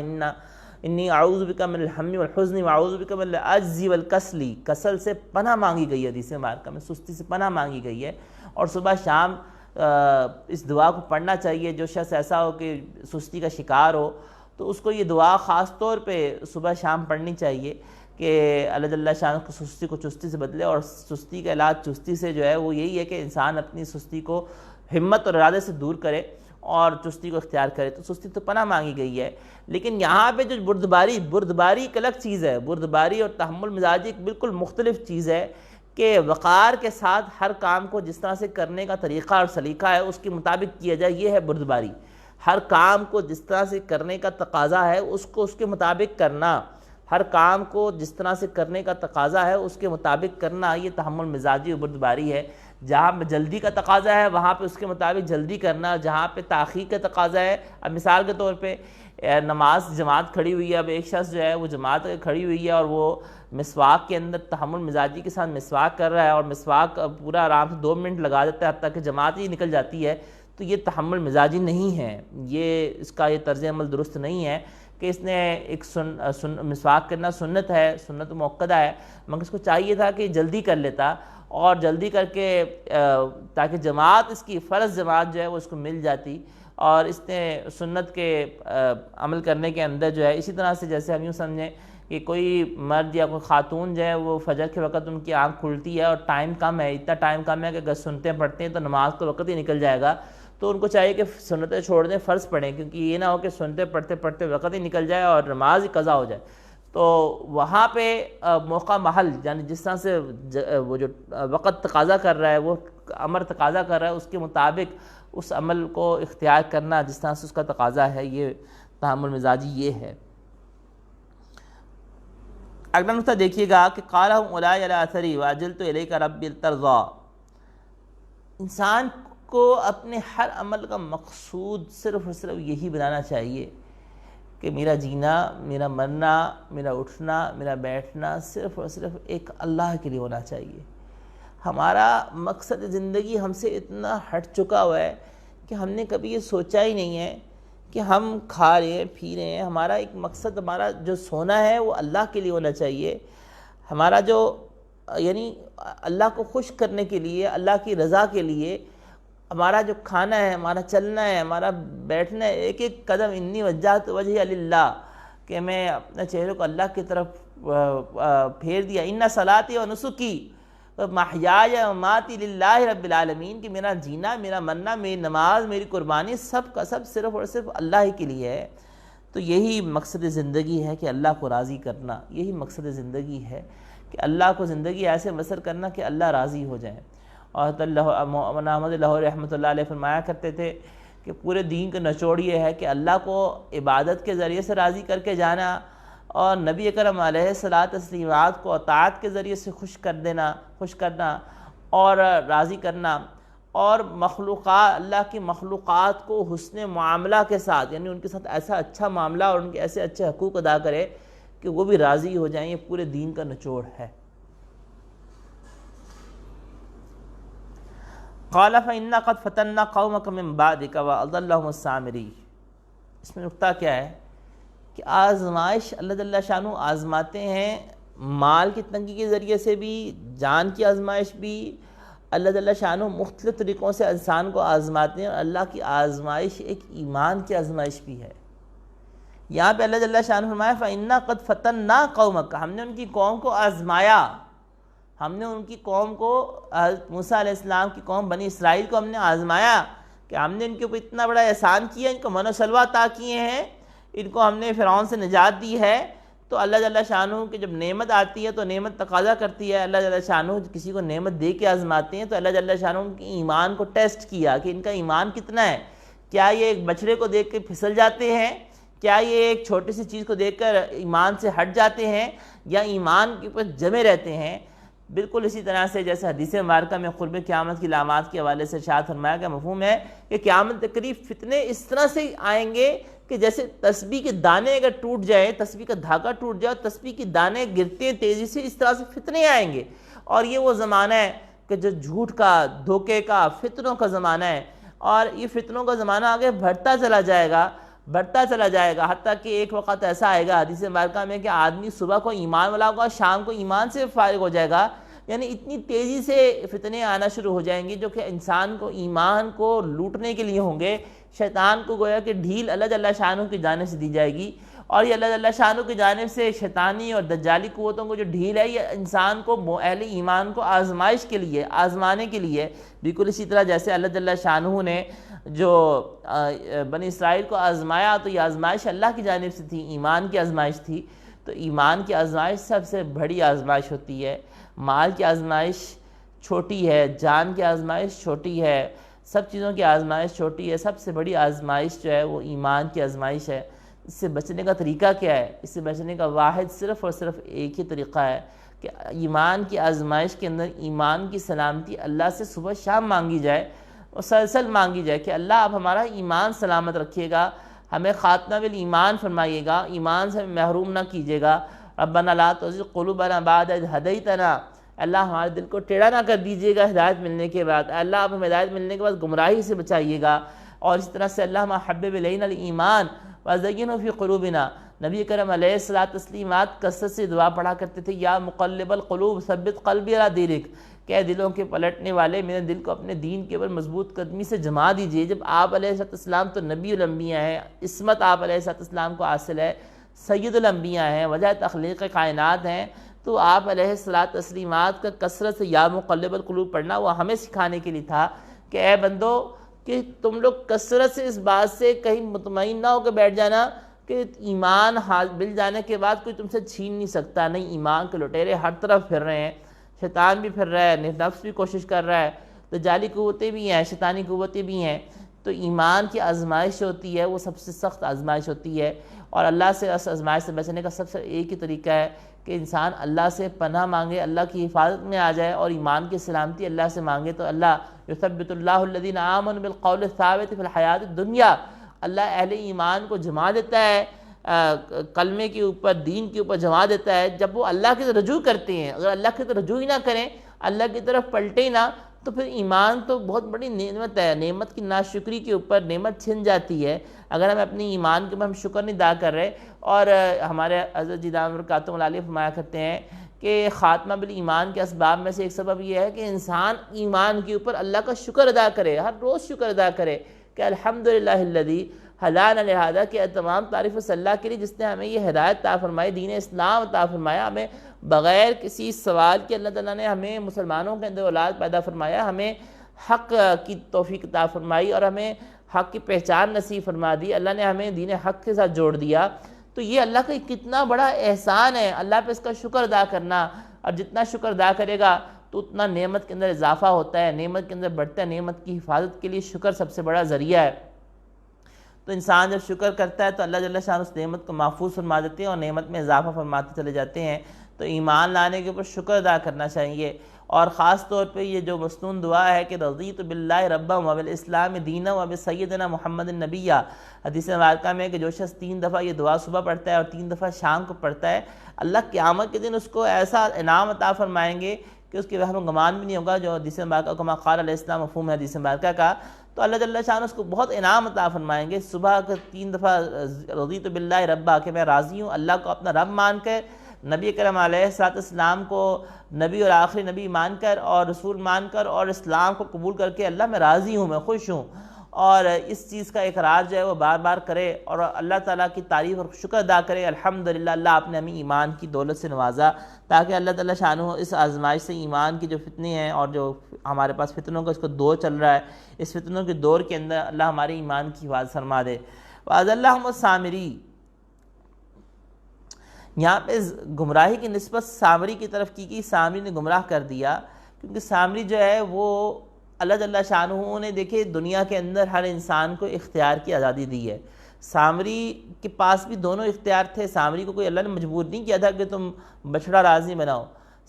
انی اعوذ بک من الہم والحزن واعوذ بک من العجز والکسل، کسل سے پناہ مانگی گئی ہے حدیث مبارکہ میں، سستی سے پناہ مانگی گئی ہے، اور صبح شام اس دعا کو پڑھنا چاہیے۔ جو شخص ایسا ہو کہ سستی کا شکار ہو تو اس کو یہ دعا خاص طور پہ صبح شام پڑھنی چاہیے کہ اللہ جل شانہ کو سستی کو چستی سے بدلے، اور سستی کا علاج چستی سے جو ہے وہ یہی ہے کہ انسان اپنی سستی کو ہمت اور ارادے سے دور کرے اور چستی کو اختیار کرے۔ تو سستی تو پناہ مانگی گئی ہے، لیکن یہاں پہ جو بردباری ایک الگ چیز ہے، بردباری اور تحمل مزاجی ایک بالکل مختلف چیز ہے کہ وقار کے ساتھ ہر کام کو جس طرح سے کرنے کا طریقہ اور سلیقہ ہے اس کے مطابق کیا جائے، یہ ہے بردباری۔ ہر کام کو جس طرح سے کرنے کا تقاضا ہے اس کو اس کے مطابق کرنا، ہر کام کو جس طرح سے کرنے کا تقاضا ہے اس کے مطابق کرنا، یہ تحمل مزاجی و بردباری ہے۔ جہاں پہ جلدی کا تقاضا ہے وہاں پہ اس کے مطابق جلدی کرنا، جہاں پہ تاخیر کا تقاضا ہے، اب مثال کے طور پہ نماز جماعت کھڑی ہوئی ہے، اب ایک شخص جو ہے وہ جماعت کھڑی ہوئی ہے اور وہ مسواک کے اندر تحمل مزاجی کے ساتھ مسواک کر رہا ہے اور مسواک پورا آرام سے 2 منٹ لگا دیتا ہے حتیٰ کہ جماعت ہی نکل جاتی ہے، تو یہ تحمل مزاجی نہیں ہے، اس کا یہ طرز عمل درست نہیں ہے کہ اس نے ایک مسواک کرنا سنت ہے، سنت موقدہ ہے، مگر اس کو چاہیے تھا کہ جلدی کر لیتا اور جلدی کر کے تاکہ جماعت اس کی فرض جماعت جو ہے وہ اس کو مل جاتی، اور اس نے سنت کے عمل کرنے کے اندر جو ہے اسی طرح سے جیسے ہم یوں سمجھیں کہ کوئی مرد یا کوئی خاتون جو ہے وہ فجر کے وقت ان کی آنکھ کھلتی ہے اور ٹائم کم ہے، اتنا ٹائم کم ہے کہ اگر سنتیں پڑھتے ہیں تو نماز کا وقت ہی نکل جائے گا، تو ان کو چاہیے کہ سنتیں چھوڑ دیں، فرض پڑھیں، کیونکہ یہ نہ ہو کہ سنتیں پڑھتے پڑھتے وقت ہی نکل جائے اور نماز ہی قضا ہو جائے۔ تو وہاں پہ موقع محل یعنی جس طرح سے وہ جو وقت تقاضا کر رہا ہے، وہ امر تقاضا کر رہا ہے، اس کے مطابق اس عمل کو اختیار کرنا جس طرح سے اس کا تقاضا ہے، یہ تحمل مزاجی یہ ہے۔ اگلا نقطہ دیکھیے گا کہ قالہم اولائی علی اثری وعجلت الیک رب لترضی، انسان کو اپنے ہر عمل کا مقصود صرف اور صرف یہی بنانا چاہیے کہ میرا جینا، میرا مرنا، میرا اٹھنا، میرا بیٹھنا صرف اور صرف ایک اللہ کے لیے ہونا چاہیے۔ ہمارا مقصد زندگی ہم سے اتنا ہٹ چکا ہوا ہے کہ ہم نے کبھی یہ سوچا ہی نہیں ہے کہ ہم کھا رہے ہیں پی رہے ہیں، ہمارا ایک مقصد، ہمارا جو سونا ہے وہ اللہ کے لیے ہونا چاہیے، ہمارا جو یعنی اللہ کو خوش کرنے کے لیے، اللہ کی رضا کے لیے ہمارا جو کھانا ہے، ہمارا چلنا ہے، ہمارا بیٹھنا ہے، ایک ایک قدم انی وجہت وجہی للہ، کہ میں اپنے چہرے کو اللہ کی طرف پھیر دیا، ان صلاتی و نسکی محیای و مماتی للہ رب العالمین، کہ میرا جینا، میرا مرنا، میری نماز، میری قربانی سب کا سب صرف اور صرف اللہ ہی کے لیے ہے۔ تو یہی مقصد زندگی ہے کہ اللہ کو راضی کرنا، یہی مقصد زندگی ہے کہ اللہ کو زندگی ایسے بسر کرنا کہ اللہ راضی ہو جائے۔ اور مولانا احمد لاہوری رحمۃ اللہ علیہ فرمایا کرتے تھے کہ پورے دین کا نچوڑ یہ ہے کہ اللہ کو عبادت کے ذریعے سے راضی کر کے جانا اور نبی اکرم علیہ السلام کو اطاعت کے ذریعے سے خوش کرنا اور راضی کرنا، اور مخلوقات اللہ کی مخلوقات کو حسن معاملہ کے ساتھ، یعنی ان کے ساتھ ایسا اچھا معاملہ اور ان کے ایسے اچھے حقوق ادا کرے کہ وہ بھی راضی ہو جائیں. یہ پورے دین کا نچوڑ ہے. قال فإنا قد فتنا قومك من بعدك وأضلهم السامري. اس میں نقطہ کیا ہے کہ آزمائش اللہ جل شانہ آزماتے ہیں، مال کی تنگی کے ذریعے سے بھی، جان کی آزمائش بھی. اللہ جل شانہ مختلف طریقوں سے انسان کو آزماتے ہیں، اور اللہ کی آزمائش ایک ایمان کی آزمائش بھی ہے. یہاں پہ اللہ جل شانہ فرمایا فإنا قد فتنا قومك، ہم نے ان کی قوم کو آزمایا. ہم نے ان کی قوم کو، موسیٰ علیہ السلام کی قوم بنی اسرائیل کو ہم نے آزمایا کہ ہم نے ان کے اوپر اتنا بڑا احسان کیا، ان کو من و سلوہ عطا کیے ہیں، ان کو ہم نے فرعون سے نجات دی ہے. تو اللہ جل شانہ کی جب نعمت آتی ہے تو نعمت تقاضا کرتی ہے، اللہ جل شانہ کسی کو نعمت دے کے آزماتے ہیں. تو اللہ جل شانہ ان کے ایمان کو ٹیسٹ کیا کہ ان کا ایمان کتنا ہے. کیا یہ ایک بچڑے کو دیکھ کے پھسل جاتے ہیں؟ کیا یہ ایک چھوٹی سی چیز کو دیکھ کر ایمان سے ہٹ جاتے ہیں، یا ایمان کے اوپر جمے رہتے ہیں؟ بالکل اسی طرح سے جیسے حدیث مبارکہ میں قرب قیامت کی علامات کے حوالے سے ارشاد فرمایا گیا مفہوم ہے کہ قیامت کے قریب فتنے اس طرح سے آئیں گے کہ جیسے تسبیح کے دانے اگر ٹوٹ جائے، تسبیح کا دھاگا ٹوٹ جائے اور تسبیح کے دانے گرتے ہیں تیزی سے، اس طرح سے فتنے آئیں گے. اور یہ وہ زمانہ ہے کہ جو جھوٹ کا، دھوکے کا، فتنوں کا زمانہ ہے. اور یہ فتنوں کا زمانہ آگے بڑھتا چلا جائے گا، بڑھتا چلا جائے گا، حتیٰ کہ ایک وقت ایسا آئے گا حدیث مبارکہ میں کہ آدمی صبح کو ایمان والا ہوگا، شام کو ایمان سے فارغ ہو جائے گا. یعنی اتنی تیزی سے فتنے آنا شروع ہو جائیں گے جو کہ انسان کو ایمان کو لوٹنے کے لیے ہوں گے. شیطان کو گویا کہ ڈھیل اللہ جل شانہ کی جانب سے دی جائے گی، اور یہ اللہ جل شانہ کی جانب سے شیطانی اور دجالی قوتوں کو جو ڈھیل ہے، یہ انسان کو، اہل ایمان کو آزمائش کے لیے، آزمانے کے لیے. بالکل اسی طرح جیسے اللہ جل شانہ نے جو بنی اسرائیل کو آزمایا تو یہ آزمائش اللہ کی جانب سے تھی، ایمان کی آزمائش تھی. تو ایمان کی آزمائش سب سے بڑی آزمائش ہوتی ہے. مال کی آزمائش چھوٹی ہے، جان کی آزمائش چھوٹی ہے، سب چیزوں کی آزمائش چھوٹی ہے. سب سے بڑی آزمائش جو ہے وہ ایمان کی آزمائش ہے. اس سے بچنے کا طریقہ کیا ہے؟ اس سے بچنے کا واحد صرف اور صرف ایک ہی طریقہ ہے کہ ایمان کی آزمائش کے اندر ایمان کی سلامتی اللہ سے صبح شام مانگی جائے، مسلسل مانگی جائے کہ اللہ آپ ہمارا ایمان سلامت رکھیے گا، ہمیں خاتمہ بالایمان فرمائیے گا، ایمان سے محروم نہ کیجیے گا. ربنا لا تزغ قلوبنا بعد اذ ہدیتنا، اللہ ہمارے دل کو ٹیڑھا نہ کر دیجیے گا ہدایت ملنے کے بعد. اللہ آپ ہمیں ہدایت ملنے کے بعد گمراہی سے بچائیے گا. اور اس طرح سے اللہ حبب الینا الایمان وزینہ فی قلوبنا. نبی کرم علیہ الصلوۃ والتسلیمات کثرت سے دعا پڑھا کرتے تھے، یا مقلب القلوب ثبت قلبی علی دینک، کہ دلوں کے پلٹنے والے میرے دل کو اپنے دین کے اوپر مضبوط قدمی سے جما دیجیے. جب آپ علیہ السلام تو نبی الانبیاء ہیں، عصمت آپ علیہ السلام کو حاصل ہے، سید الانبیاء ہیں، وجہ تخلیق کائنات ہیں، تو آپ علیہ الصلوۃ والتسلیمات کا کثرت سے یا مقلب القلوب پڑھنا وہ ہمیں سکھانے کے لیے تھا کہ اے بندو کہ تم لوگ کثرت سے اس بات سے کہیں مطمئن نہ ہو کے بیٹھ جانا کہ ایمان مل جانے کے بعد کوئی تم سے چھین نہیں سکتا. نہیں، ایمان کے لٹیرے ہر طرف پھر رہے ہیں، شیطان بھی پھر رہا ہے، نفس بھی کوشش کر رہا ہے، تو جعلی قوتیں بھی ہیں، شیطانی قوتیں بھی ہیں. تو ایمان کی آزمائش ہوتی ہے وہ سب سے سخت آزمائش ہوتی ہے. اور اللہ سے اس آزمائش سے بچنے کا سب سے ایک ہی طریقہ ہے کہ انسان اللہ سے پناہ مانگے، اللہ کی حفاظت میں آ جائے اور ایمان کی سلامتی اللہ سے مانگے. تو اللہ یثبت اللہ الذین آمنوا بالقول الثابت فی الحیات الدنیا، اللہ اہل ایمان کو جما دیتا ہے کلمے کے اوپر، دین کے اوپر جما دیتا ہے جب وہ اللہ کی طرف رجوع کرتے ہیں. اگر اللہ کی طرف رجوع ہی نہ کریں، اللہ کی طرف پلٹے نہ، تو پھر ایمان تو بہت بڑی نعمت ہے. نعمت کی ناشکری کے اوپر نعمت چھن جاتی ہے اگر ہم اپنی ایمان کے اوپر ہم شکر نہیں ادا کر رہے. اور ہمارے حضرت جی دامت برکاتہم العالیہ فرمایا کرتے ہیں کہ خاتمہ بالایمان کے اسباب میں سے ایک سبب یہ ہے کہ انسان ایمان کے اوپر اللہ کا شکر ادا کرے، ہر روز شکر ادا کرے کہ الحمدللہ الذی ہدانا لہذا، کہ تمام تعریف صلی اللہ کے لیے جس نے ہمیں یہ ہدایت عطا فرمائی، دین اسلام عطا فرمایا، ہمیں بغیر کسی سوال کے اللہ تعالیٰ نے ہمیں مسلمانوں کے اندر اولاد پیدا فرمایا، ہمیں حق کی توفیق عطا فرمائی اور ہمیں حق کی پہچان نصیب فرما دی، اللہ نے ہمیں دین حق کے ساتھ جوڑ دیا. تو یہ اللہ کا کتنا بڑا احسان ہے، اللہ پہ اس کا شکر ادا کرنا. اور جتنا شکر ادا کرے گا تو اتنا نعمت کے اندر اضافہ ہوتا ہے، نعمت کے اندر بڑھتا ہے. نعمت کی حفاظت کے لیے شکر سب سے بڑا ذریعہ ہے. تو انسان جب شکر کرتا ہے تو اللہ جل شانہ اس نعمت کو محفوظ فرما دیتے ہیں اور نعمت میں اضافہ فرماتے چلے جاتے ہیں. تو ایمان لانے کے اوپر شکر ادا کرنا چاہیے. اور خاص طور پہ یہ جو مسنون دعا ہے کہ رضیت باللہ ربا وبالاسلام دینا وبسیدنا محمد النبیہ، حدیث مبارکہ میں کہ جو شخص 3 دفعہ یہ دعا صبح پڑھتا ہے اور 3 دفعہ شام کو پڑھتا ہے، اللہ قیامت کے دن اس کو ایسا انعام عطا فرمائیں گے کہ اس کے وہم گمان بھی نہیں ہوگا، جو حدیث مبارکہ کما قال علیہ السلام مفہوم ہے حدیث مبارکہ کا۔ تو اللہ جل شان اس کو بہت انعام عطا فرمائیں گے، صبح کے 3 دفعہ رضیت باللہ ربا کہ میں راضی ہوں اللہ کو اپنا رب مان کر، نبی کرم علیہ السلام کو نبی اور آخری نبی مان کر اور رسول مان کر اور اسلام کو قبول کر کے اللہ میں راضی ہوں، میں خوش ہوں، اور اس چیز کا اقرار جو ہے وہ بار بار کرے اور اللہ تعالیٰ کی تعریف اور شکر ادا کرے، الحمدللہ اللہ آپ نے ہمیں ایمان کی دولت سے نوازا، تاکہ اللہ تعالیٰ شانہ اس آزمائش سے ایمان کی جو فتنے ہیں اور جو ہمارے پاس فتنوں کا اس کو دور چل رہا ہے، اس فتنوں کے دور کے اندر اللہ ہمارے ایمان کی حفاظت فرما دے۔ وَأَضَلَّهُمُ السَّامِرِي، یہاں پہ گمراہی کی نسبت سامری کی طرف کی سامری نے گمراہ کر دیا، کیونکہ سامری جو ہے وہ اللہ جل شانہ نے دیکھے دنیا کے اندر ہر انسان کو اختیار کی آزادی دی ہے۔ سامری کے پاس بھی دونوں اختیار تھے، سامری کو کوئی اللہ نے مجبور نہیں کیا تھا کہ تم بچڑا راضی بناؤ۔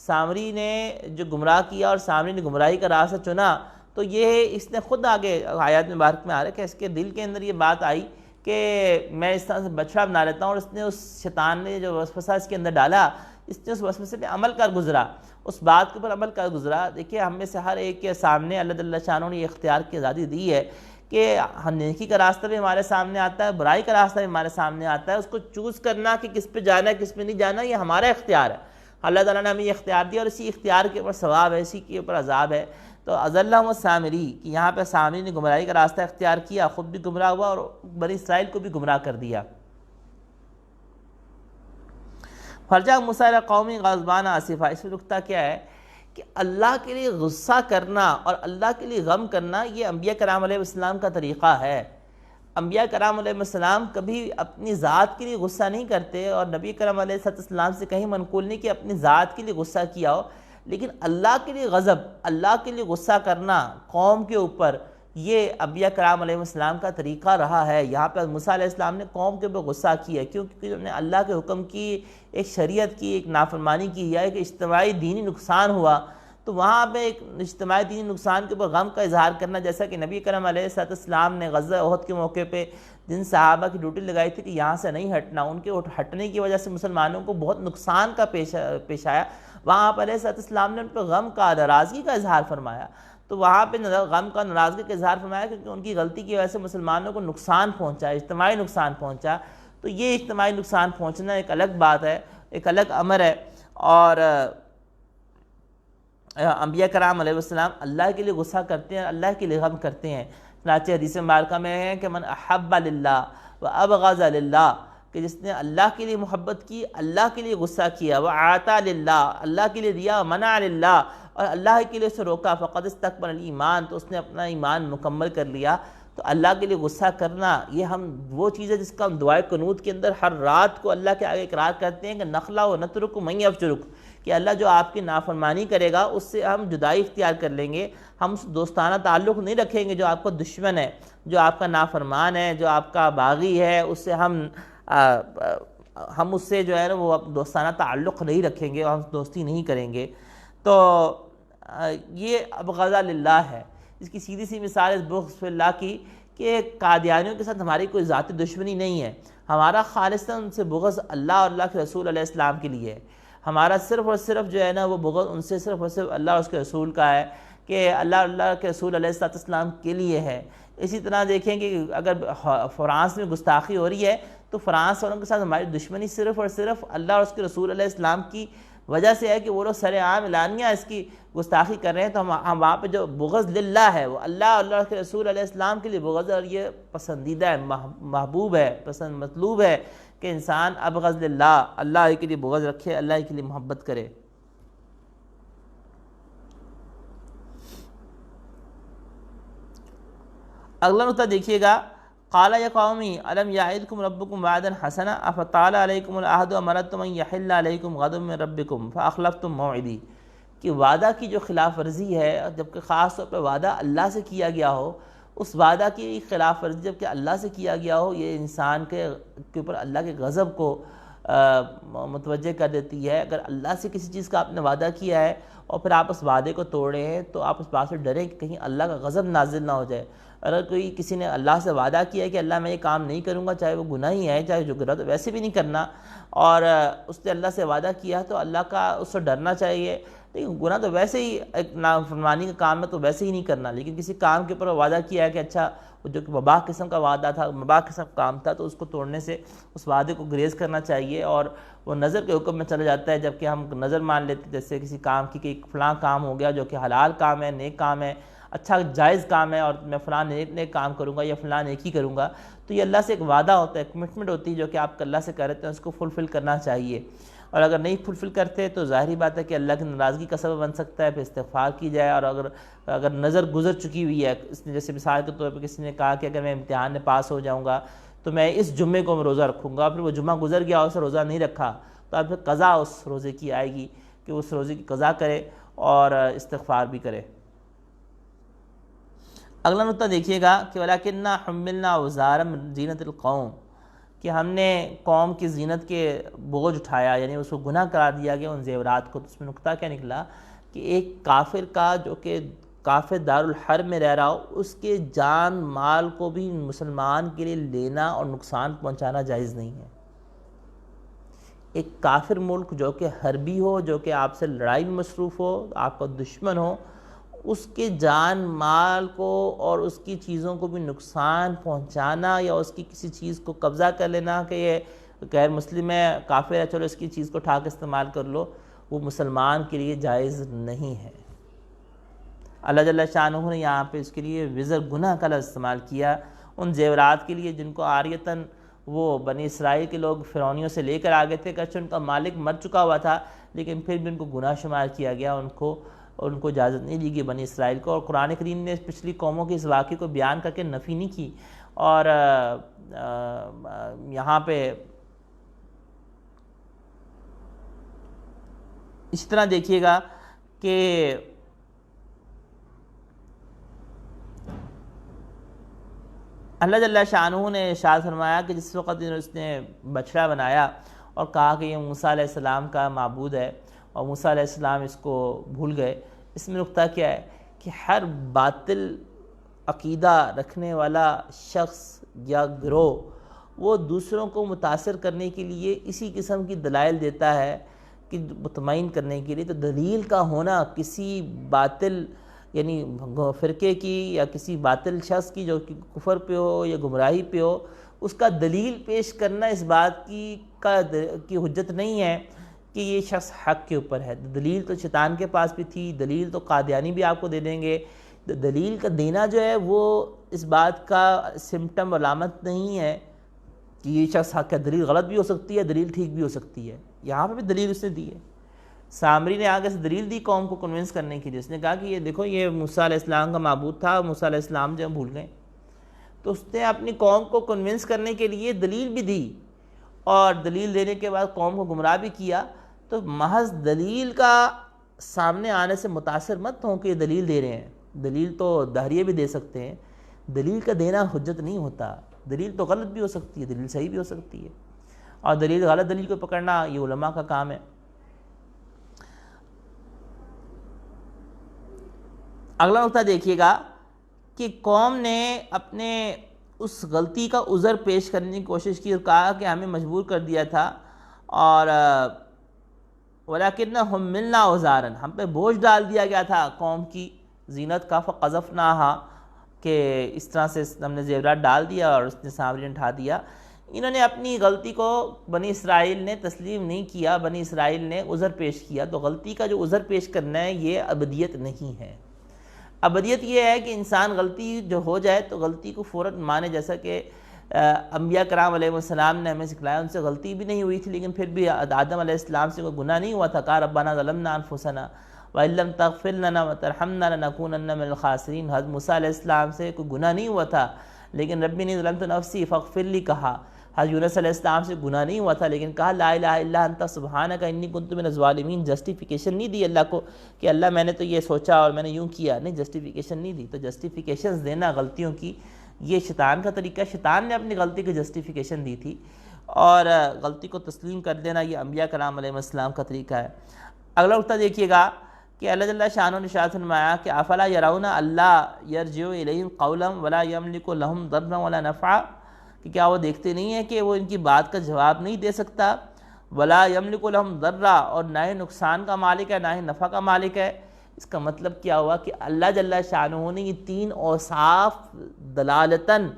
سامری نے جو گمراہ کیا اور سامری نے گمراہی کا راستہ چنا، تو یہ اس نے خود آگے آیات مبارک میں آ رہا ہے کہ اس کے دل کے اندر یہ بات آئی کہ میں اس طرح سے بچڑا بنا لیتا ہوں، اور اس نے اس شیطان نے جو وسوسہ اس کے اندر ڈالا، اس نے اس وسوسے پہ عمل کر گزرا، اس بات کے اوپر عمل کر گزرا۔ دیکھیے ہم میں سے ہر ایک کے سامنے اللہ جل شانہ نے یہ اختیار کی آزادی دی ہے کہ نیکی کا راستہ بھی ہمارے سامنے آتا ہے، برائی کا راستہ بھی ہمارے سامنے آتا ہے، اس کو چوز کرنا کہ کس پہ جانا ہے کس پہ نہیں جانا یہ ہمارا اختیار ہے۔ اللہ تعالیٰ نے ہمیں یہ اختیار دیا اور اسی اختیار کے اوپر ثواب ہے، اسی کے اوپر عذاب ہے۔ تو اضلهم السامری کہ یہاں پہ سامری نے گمراہی کا راستہ اختیار کیا، خود بھی گمراہ ہوا اور بنی اسرائیل کو بھی گمراہ کر دیا۔ فرجع موسیٰ الی قومی غضبان آسفا، اس میں نکتہ کیا ہے کہ اللہ کے لیے غصہ کرنا اور اللہ کے لیے غم کرنا یہ انبیاء کرام علیہ السلام کا طریقہ ہے۔ انبیاء کرام علیہ السلام کبھی اپنی ذات کے لیے غصہ نہیں کرتے، اور نبی کرام علیہ السلام سے کہیں منقول نہیں کہ اپنی ذات کے لیے غصہ کیا ہو، لیکن اللہ کے لیے غضب، اللہ کے لیے غصہ کرنا قوم کے اوپر، یہ انبیاء کرام علیہ السلام کا طریقہ رہا ہے۔ یہاں پہ موسیٰ علیہ السلام نے قوم کے اوپر غصہ کیا، کیونکہ انہوں نے اللہ کے حکم کی، ایک شریعت کی ایک نافرمانی کی، یا ایک اجتماعی دینی نقصان ہوا، تو وہاں پہ ایک اجتماعی دینی نقصان کے اوپر غم کا اظہار کرنا، جیسا کہ نبی کرم علیہ السلام نے غزوہ احد کے موقع پہ جن صحابہ کی ڈیوٹی لگائی تھی کہ یہاں سے نہیں ہٹنا، ان کے ہٹنے کی وجہ سے مسلمانوں کو بہت نقصان کا پیش آیا، وہاں پر علیہ السلام نے ان پہ غم کا، ناراضگی کا اظہار فرمایا۔ تو وہاں پہ غم کا، ناراضگی کا اظہار فرمایا کیونکہ ان کی غلطی کی وجہ سے مسلمانوں کو نقصان پہنچا، اجتماعی نقصان پہنچا۔ تو یہ اجتماعی نقصان پہنچنا ایک الگ بات ہے، ایک الگ امر ہے، اور انبیاء کرام علیہ السلام اللہ کے لیے غصہ کرتے ہیں، اللہ کے لیے غم کرتے ہیں۔ چنانچہ حدیث مبارکہ میں ہے کہ من احب للہ و ابغض للہ، کہ جس نے اللہ کے لیے محبت کی، اللہ کے لیے غصہ کیا، وعطا للہ، اللہ کے لیے دیا، منع للہ، اور اللہ کے لیے اسے روکا، فقد استکمل الایمان، تو اس نے اپنا ایمان مکمل کر لیا۔ تو اللہ کے لیے غصہ کرنا یہ ہم وہ چیز ہے جس کا ہم دعائے قنوت کے اندر ہر رات کو اللہ کے آگے اقرار کرتے ہیں کہ نخلا و نترک من یفجرک، کہ اللہ جو آپ کی نافرمانی کرے گا اس سے ہم جدائی اختیار کر لیں گے، ہم دوستانہ تعلق نہیں رکھیں گے، جو آپ کا دشمن ہے، جو آپ کا نافرمان ہے، جو آپ کا باغی ہے، اس سے ہم اس سے جو ہے نا وہ دوستانہ تعلق نہیں رکھیں گے اور ہم دوستی نہیں کریں گے۔ تو یہ ابغض للہ ہے۔ اس کی سیدھی سی مثال اس بغض فی اللہ کی کہ قادیانیوں کے ساتھ ہماری کوئی ذاتی دشمنی نہیں ہے، ہمارا خالصاً ان سے بغض اللہ اور اللہ کے رسول علیہ السلام کے لیے ہے۔ ہمارا صرف اور صرف جو ہے نا وہ بغض ان سے صرف اور صرف اللہ اور اس کے رسول کا ہے، کہ اللہ کے رسول علیہ السلام کے لیے ہے۔ اسی طرح دیکھیں کہ اگر فرانس میں گستاخی ہو رہی ہے تو فرانس والوں کے ساتھ ہماری دشمنی صرف اور صرف اللہ اور اس کے رسول علیہ السلام کی وجہ سے ہے کہ وہ لوگ سر عام اعلانیہ اس کی گستاخی کر رہے ہیں، تو ہم وہاں پہ جو بغض للہ ہے وہ اللہ اور اللہ کے رسول علیہ السلام کے لیے بغض ہے، اور یہ پسندیدہ ہے، محبوب ہے، پسند مطلوب ہے کہ انسان ابغض للہ، اللہ کے لیے بغض رکھے، اللہ کے لیے محبت کرے۔ اگلا نقطہ دیکھیے گا، قال یا قومی الم یعدکم ربکم وعدا حسنا افطال علیکم العہد امرتم ان یحل علیکم غضب من ربکم فاخلفتم موعدی، کہ وعدہ کی جو خلاف ورزی ہے، جبکہ خاص طور پہ وعدہ اللہ سے کیا گیا ہو، اس وعدہ کی خلاف ورزی جبکہ اللہ سے کیا گیا ہو، یہ انسان کے اوپر اللہ کے غضب کو متوجہ کر دیتی ہے۔ اگر اللہ سے کسی چیز کا آپ نے وعدہ کیا ہے اور پھر آپ اس وعدے کو توڑ رہے ہیں تو آپ اس بات سے ڈریں کہ کہیں اللہ کا غضب نازل نہ ہو جائے۔ اگر کوئی کسی نے اللہ سے وعدہ کیا ہے کہ اللہ میں یہ کام نہیں کروں گا، چاہے وہ گناہ ہی ہے، چاہے جو گناہ تو ویسے بھی نہیں کرنا، اور اس نے اللہ سے وعدہ کیا تو اللہ کا اس سے ڈرنا چاہیے۔ لیکن گناہ تو ویسے ہی ایک نافرمانی کا کام ہے تو ویسے ہی نہیں کرنا، لیکن کسی کام کے اوپر وعدہ کیا ہے کہ اچھا جو کہ مباح قسم کا وعدہ تھا، مباح قسم کا کام تھا، تو اس کو توڑنے سے اس وعدے کو گریز کرنا چاہیے، اور وہ نظر کے حکم میں چلا جاتا ہے، جبکہ ہم نظر مان لیتے جیسے کسی کام کی کہ فلاں کام ہو گیا جو کہ حلال کام ہے، نیک کام ہے، اچھا جائز کام ہے، اور میں فلاں نیک کام کروں گا یا فلاں نیکی کروں گا، تو یہ اللہ سے ایک وعدہ ہوتا ہے، کمٹمنٹ ہوتی ہے جو کہ آپ اللہ سے کر رہے ہیں، اس کو فلفل کرنا چاہیے۔ اور اگر نہیں فلفل کرتے تو ظاہری بات ہے کہ اللہ کی ناراضگی کا سبب بن سکتا ہے، پھر استغفار کی جائے، اور اگر نظر گزر چکی ہوئی ہے، اس نے جیسے مثال کے طور پہ کسی نے کہا کہ اگر میں امتحان میں پاس ہو جاؤں گا تو میں اس جمعے کو روزہ رکھوں گا، پھر وہ جمعہ گزر گیا اور اسے روزہ نہیں رکھا، تو اب پھر قضا اس روزے کی آئے گی کہ اس روزے کی قضا کرے اور استغفار بھی کرے۔ اگلا نقطہ دیکھیے گا کہ وَلَكِنَّا حُمِّلْنَا أَوْزَارًا مِنْ زِینَةِ الْقَوْمِ، کہ ہم نے قوم کی زینت کے بوجھ اٹھایا، یعنی اس کو گناہ قرار دیا گیا ان زیورات کو۔ تو اس میں نقطہ کیا نکلا کہ ایک کافر کا جو کہ کافر دارالحرب میں رہ رہا ہو، اس کے جان مال کو بھی مسلمان کے لیے لینا اور نقصان پہنچانا جائز نہیں ہے۔ ایک کافر ملک جو کہ حربی ہو، جو کہ آپ سے لڑائی میں مصروف ہو، آپ کا دشمن ہو، اس کے جان مال کو اور اس کی چیزوں کو بھی نقصان پہنچانا یا اس کی کسی چیز کو قبضہ کر لینا کہ یہ غیر مسلم ہے، کافر ہے، چلو اس کی چیز کو اٹھا کے استعمال کر لو، وہ مسلمان کے لیے جائز نہیں ہے۔ اللہ جل شانہ نے یہاں پہ اس کے لیے وزر گناہ کا لفظ استعمال کیا ان زیورات کے لیے جن کو عاریتاً وہ بنی اسرائیل کے لوگ فرعونیوں سے لے کر آگے تھے، کہ ان کا مالک مر چکا ہوا تھا لیکن پھر بھی ان کو گناہ شمار کیا گیا، ان کو اجازت نہیں دی گئی بنی اسرائیل کو۔ اور قرآن کریم نے پچھلی قوموں کے اس واقعے کو بیان کر کے نفی نہیں کی، اور یہاں پہ اسی طرح دیکھیے گا کہ اللہ جل شانہ نے ارشاد فرمایا کہ جس وقت اس نے بچڑا بنایا اور کہا کہ یہ موسیٰ علیہ السلام کا معبود ہے، اور موسیٰ علیہ السلام اس کو بھول گئے، اس میں نقطہ کیا ہے کہ ہر باطل عقیدہ رکھنے والا شخص یا گروہ وہ دوسروں کو متاثر کرنے کے لیے اسی قسم کی دلائل دیتا ہے کہ مطمئن کرنے کے لیے۔ تو دلیل کا ہونا کسی باطل یعنی فرقے کی یا کسی باطل شخص کی جو کہ کفر پہ ہو یا گمراہی پہ ہو، اس کا دلیل پیش کرنا اس بات کی حجت نہیں ہے کہ یہ شخص حق کے اوپر ہے۔ دلیل تو شیطان کے پاس بھی تھی، دلیل تو قادیانی بھی آپ کو دے دیں گے۔ دلیل کا دینا جو ہے وہ اس بات کا سمٹم علامت نہیں ہے کہ یہ شخص حق ہے۔ دلیل غلط بھی ہو سکتی ہے، دلیل ٹھیک بھی ہو سکتی ہے۔ یہاں پہ بھی دلیل اس نے دی ہے۔ سامری نے آگے سے دلیل دی قوم کو کنونس کرنے کے لیے، اس نے کہا کہ یہ دیکھو یہ موسیٰ علیہ السلام کا معبود تھا، موسیٰ علیہ السلام جو بھول گئے، تو اس نے اپنی قوم کو کنونس کرنے کے لیے دلیل بھی دی، اور دلیل دینے کے بعد قوم کو گمراہ بھی کیا۔ تو محض دلیل کا سامنے آنے سے متاثر مت ہوں کہ یہ دلیل دے رہے ہیں، دلیل تو دہریے بھی دے سکتے ہیں، دلیل کا دینا حجت نہیں ہوتا۔ دلیل تو غلط بھی ہو سکتی ہے، دلیل صحیح بھی ہو سکتی ہے، اور دلیل غلط دلیل کو پکڑنا یہ علماء کا کام ہے۔ اگلا نقطہ دیکھیے گا کہ قوم نے اپنے اس غلطی کا عذر پیش کرنے کی کوشش کی اور کہا کہ ہمیں مجبور کر دیا تھا، اور وَلَكِنَّا حُمِّلْنَا أَوْزَارًا، ہم پہ بوجھ ڈال دیا گیا تھا قوم کی زینت کا، فَقَذَفْنَاهَا، کہ اس طرح سے ہم نے زیورات ڈال دیا اور اس نے سامری نے اٹھا دیا۔ انہوں نے اپنی غلطی کو بنی اسرائیل نے تسلیم نہیں کیا، بنی اسرائیل نے عذر پیش کیا۔ تو غلطی کا جو عذر پیش کرنا ہے یہ ابدیت نہیں ہے۔ ابدیت یہ ہے کہ انسان غلطی جو ہو جائے تو غلطی کو فوراً مانے، جیسا کہ انبیاء کرام علیہ السلام نے ہمیں سکھلایا، ان سے غلطی بھی نہیں ہوئی تھی لیکن پھر بھی آدم علیہ السلام سے کوئی گناہ نہیں ہوا تھا، کہا ربنا ظلمنا انفسنا وَإِن لَّمْ تَغْفِرْ لَنَا وَتَرْحَمْنَا لَنَكُونَنَّ مِنَ الْخَاسِرِينَ۔ حضرت موسیٰ علیہ السلام سے کوئی گناہ نہیں ہوا تھا لیکن ربی انی ظلمت نفسی فاغفر لی کہا۔ حضرت یونس علیہ السلام سے گناہ نہیں ہوا تھا لیکن کہا لا الہ الا انت سبحانک انی کنت من الظالمین۔ جسٹیفیکیشن نہیں دی اللہ کو کہ اللہ میں نے تو یہ سوچا اور میں نے یوں کیا، نہیں، جسٹیفیکیشن نہیں دی۔ تو جسٹیفیکیشنز دینا غلطیوں کی یہ شیطان کا طریقہ، شیطان نے اپنی غلطی کی جسٹیفیکیشن دی تھی، اور غلطی کو تسلیم کر دینا یہ انبیاء کرام علیہ السلام کا طریقہ ہے۔ اگلا نقطہ دیکھیے گا کہ اللہ جل شانہ نے ارشاد فرمایا کہ افلا یرون اللہ یرجع الیہم قولا ولا یملک لہم ضرا ولا نفعا، کہ کیا وہ دیکھتے نہیں ہیں کہ وہ ان کی بات کا جواب نہیں دے سکتا، ولا یملک لہم ضرا، اور نہ ہی نقصان کا مالک ہے نہ ہی نفع کا مالک ہے۔ اس کا مطلب کیا ہوا کہ اللہ جل شانہ نے یہ تین اوصاف دلالتاً،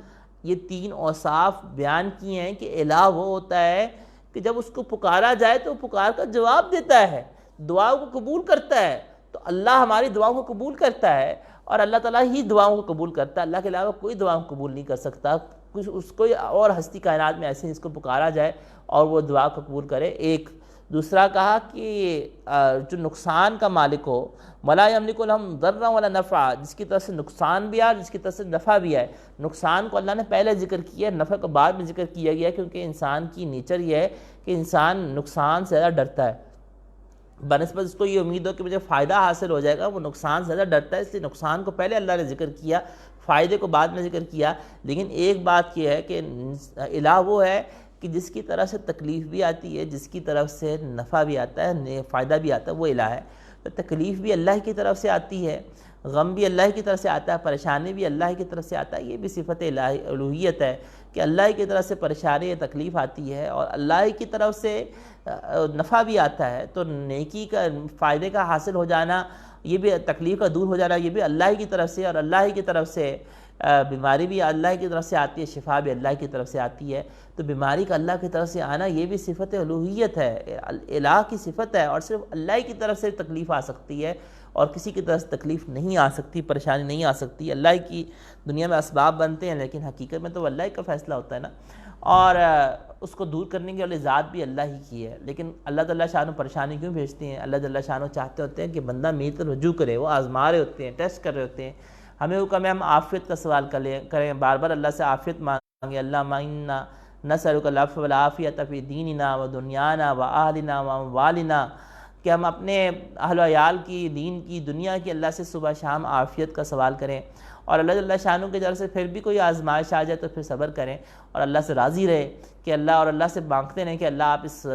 یہ تین اوصاف بیان کیے ہیں کہ الہ وہ ہوتا ہے کہ جب اس کو پکارا جائے تو پکار کا جواب دیتا ہے، دعاؤں کو قبول کرتا ہے۔ تو اللہ ہماری دعاؤں کو قبول کرتا ہے، اور اللہ تعالیٰ ہی دعاؤں کو قبول کرتا ہے، اللہ کے علاوہ کوئی دعاؤں کو قبول نہیں کر سکتا۔ کچھ اس کو اور ہستی کائنات میں ایسے اس کو پکارا جائے اور وہ دعا کو قبول کرے۔ ایک دوسرا کہا کہ جو نقصان کا مالک ہو، ولا یملک لہم ضرا ولا نفعا، جس کی طرف سے نقصان بھی آئے جس کی طرف سے نفع بھی آئے۔ نقصان کو اللہ نے پہلے ذکر کیا ہے، نفع کو بعد میں ذکر کیا گیا ہے، کیونکہ انسان کی نیچر یہ ہے کہ انسان نقصان سے زیادہ ڈرتا ہے، بنسبت اس کو یہ امید ہو کہ مجھے فائدہ حاصل ہو جائے گا، وہ نقصان سے زیادہ ڈرتا ہے، اس لیے نقصان کو پہلے اللہ نے ذکر کیا، فائدے کو بعد میں ذکر کیا۔ لیکن ایک بات یہ ہے کہ الہ وہ ہے کہ جس کی طرف سے تکلیف بھی آتی ہے، جس کی طرف سے نفع بھی آتا ہے، فائدہ بھی آتا ہے، وہ الہ ہے۔ تو تکلیف بھی اللہ کی طرف سے آتی ہے، غم بھی اللہ کی طرف سے آتا ہے، پریشانی بھی اللہ کی طرف سے آتا ہے، یہ بھی صفت الوہیت ہے کہ اللہ کی طرف سے پریشانی یا تکلیف آتی ہے اور اللہ کی طرف سے نفع بھی آتا ہے۔ تو نیکی کا فائدے کا حاصل ہو جانا، یہ بھی تکلیف کا دور ہو جانا، یہ بھی اللہ کی طرف سے، اور اللہ کی طرف سے بیماری بھی اللہ کی طرف سے آتی ہے، شفا بھی اللہ کی طرف سے آتی ہے۔ تو بیماری کا اللہ کی طرف سے آنا یہ بھی صفت الوہیت ہے، الہ کی صفت ہے، اور صرف اللہ کی طرف سے تکلیف آ سکتی ہے اور کسی کی طرف سے تکلیف نہیں آ سکتی، پریشانی نہیں آ سکتی۔ اللہ کی دنیا میں اسباب بنتے ہیں لیکن حقیقت میں تو اللہ کا فیصلہ ہوتا ہے نا، اور اس کو دور کرنے کی والی ذات بھی اللہ ہی کی ہے۔ لیکن اللہ تعالیٰ شانہ پریشانی کیوں بھیجتے ہیں؟ اللہ تعالیٰ شانہ چاہتے ہوتے ہیں کہ بندہ میری طرف رجوع کرے، وہ آزما رہے ہوتے ہیں، ٹیسٹ کر رہے ہوتے ہیں۔ ہمیں حکم ہے ہم عافیت کا سوال کریں، بار بار اللہ سے عافیت مانگیں، اللہم انا نسألک العفو والعافیۃ فی دیننا و دنیانا و اہلنا و اموالنا، کہ ہم اپنے اہل و عیال کی، دین کی، دنیا کی اللہ سے صبح شام عافیت کا سوال کریں، اور اللہ جل شانہ کی طرف سے پھر بھی کوئی آزمائش آ جائے تو پھر صبر کریں اور اللہ سے راضی رہے کہ اللہ سے مانگتے رہیں کہ اللہ آپ اس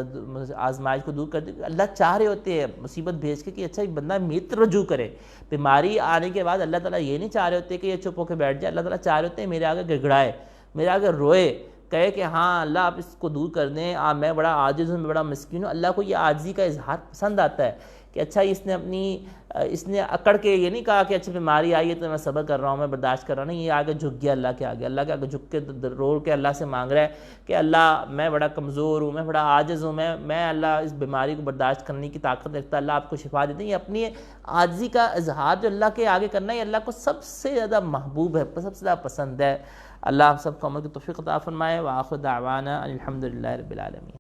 آزمائش کو دور کر دیں۔ اللہ چاہ رہے ہوتے ہیں مصیبت بھیج کے کہ اچھا یہ بندہ میری طرف رجوع کرے۔ بیماری آنے کے بعد اللہ تعالیٰ یہ نہیں چاہ رہے ہوتے کہ یہ چپ ہو کے بیٹھ جائے، اللہ تعالیٰ چاہ رہے ہوتے ہیں میرے آگے گڑگڑائے، میرے آگے روئے، کہے کہ ہاں اللہ آپ اس کو دور کر دیں، میں بڑا عاجز ہوں، میں بڑا مسکین ہوں۔ اللہ کو یہ عاجزی کا اظہار پسند آتا ہے کہ اچھا اس نے اکڑ کے یہ نہیں کہا کہ اچھا بیماری آئی ہے تو میں صبر کر رہا ہوں، میں برداشت کر رہا ہوں، نہیں، یہ آگے جھک گیا اللہ کے آگے جھک کے رو کے اللہ سے مانگ رہا ہے کہ اللہ میں بڑا کمزور ہوں، میں بڑا عاجز ہوں، میں اللہ اس بیماری کو برداشت کرنے کی طاقت رکھتا، اللہ آپ کو شفا دے دیں۔ یہ اپنی عاجزی کا اظہار جو اللہ کے آگے کرنا ہے، یہ اللہ کو سب سے زیادہ محبوب ہے، سب سے زیادہ پسند ہے۔ اللہ ہم سب کو عمل کی توفیق عطا فرمائے۔ وآخر دعوانا الحمدللہ رب العالمین۔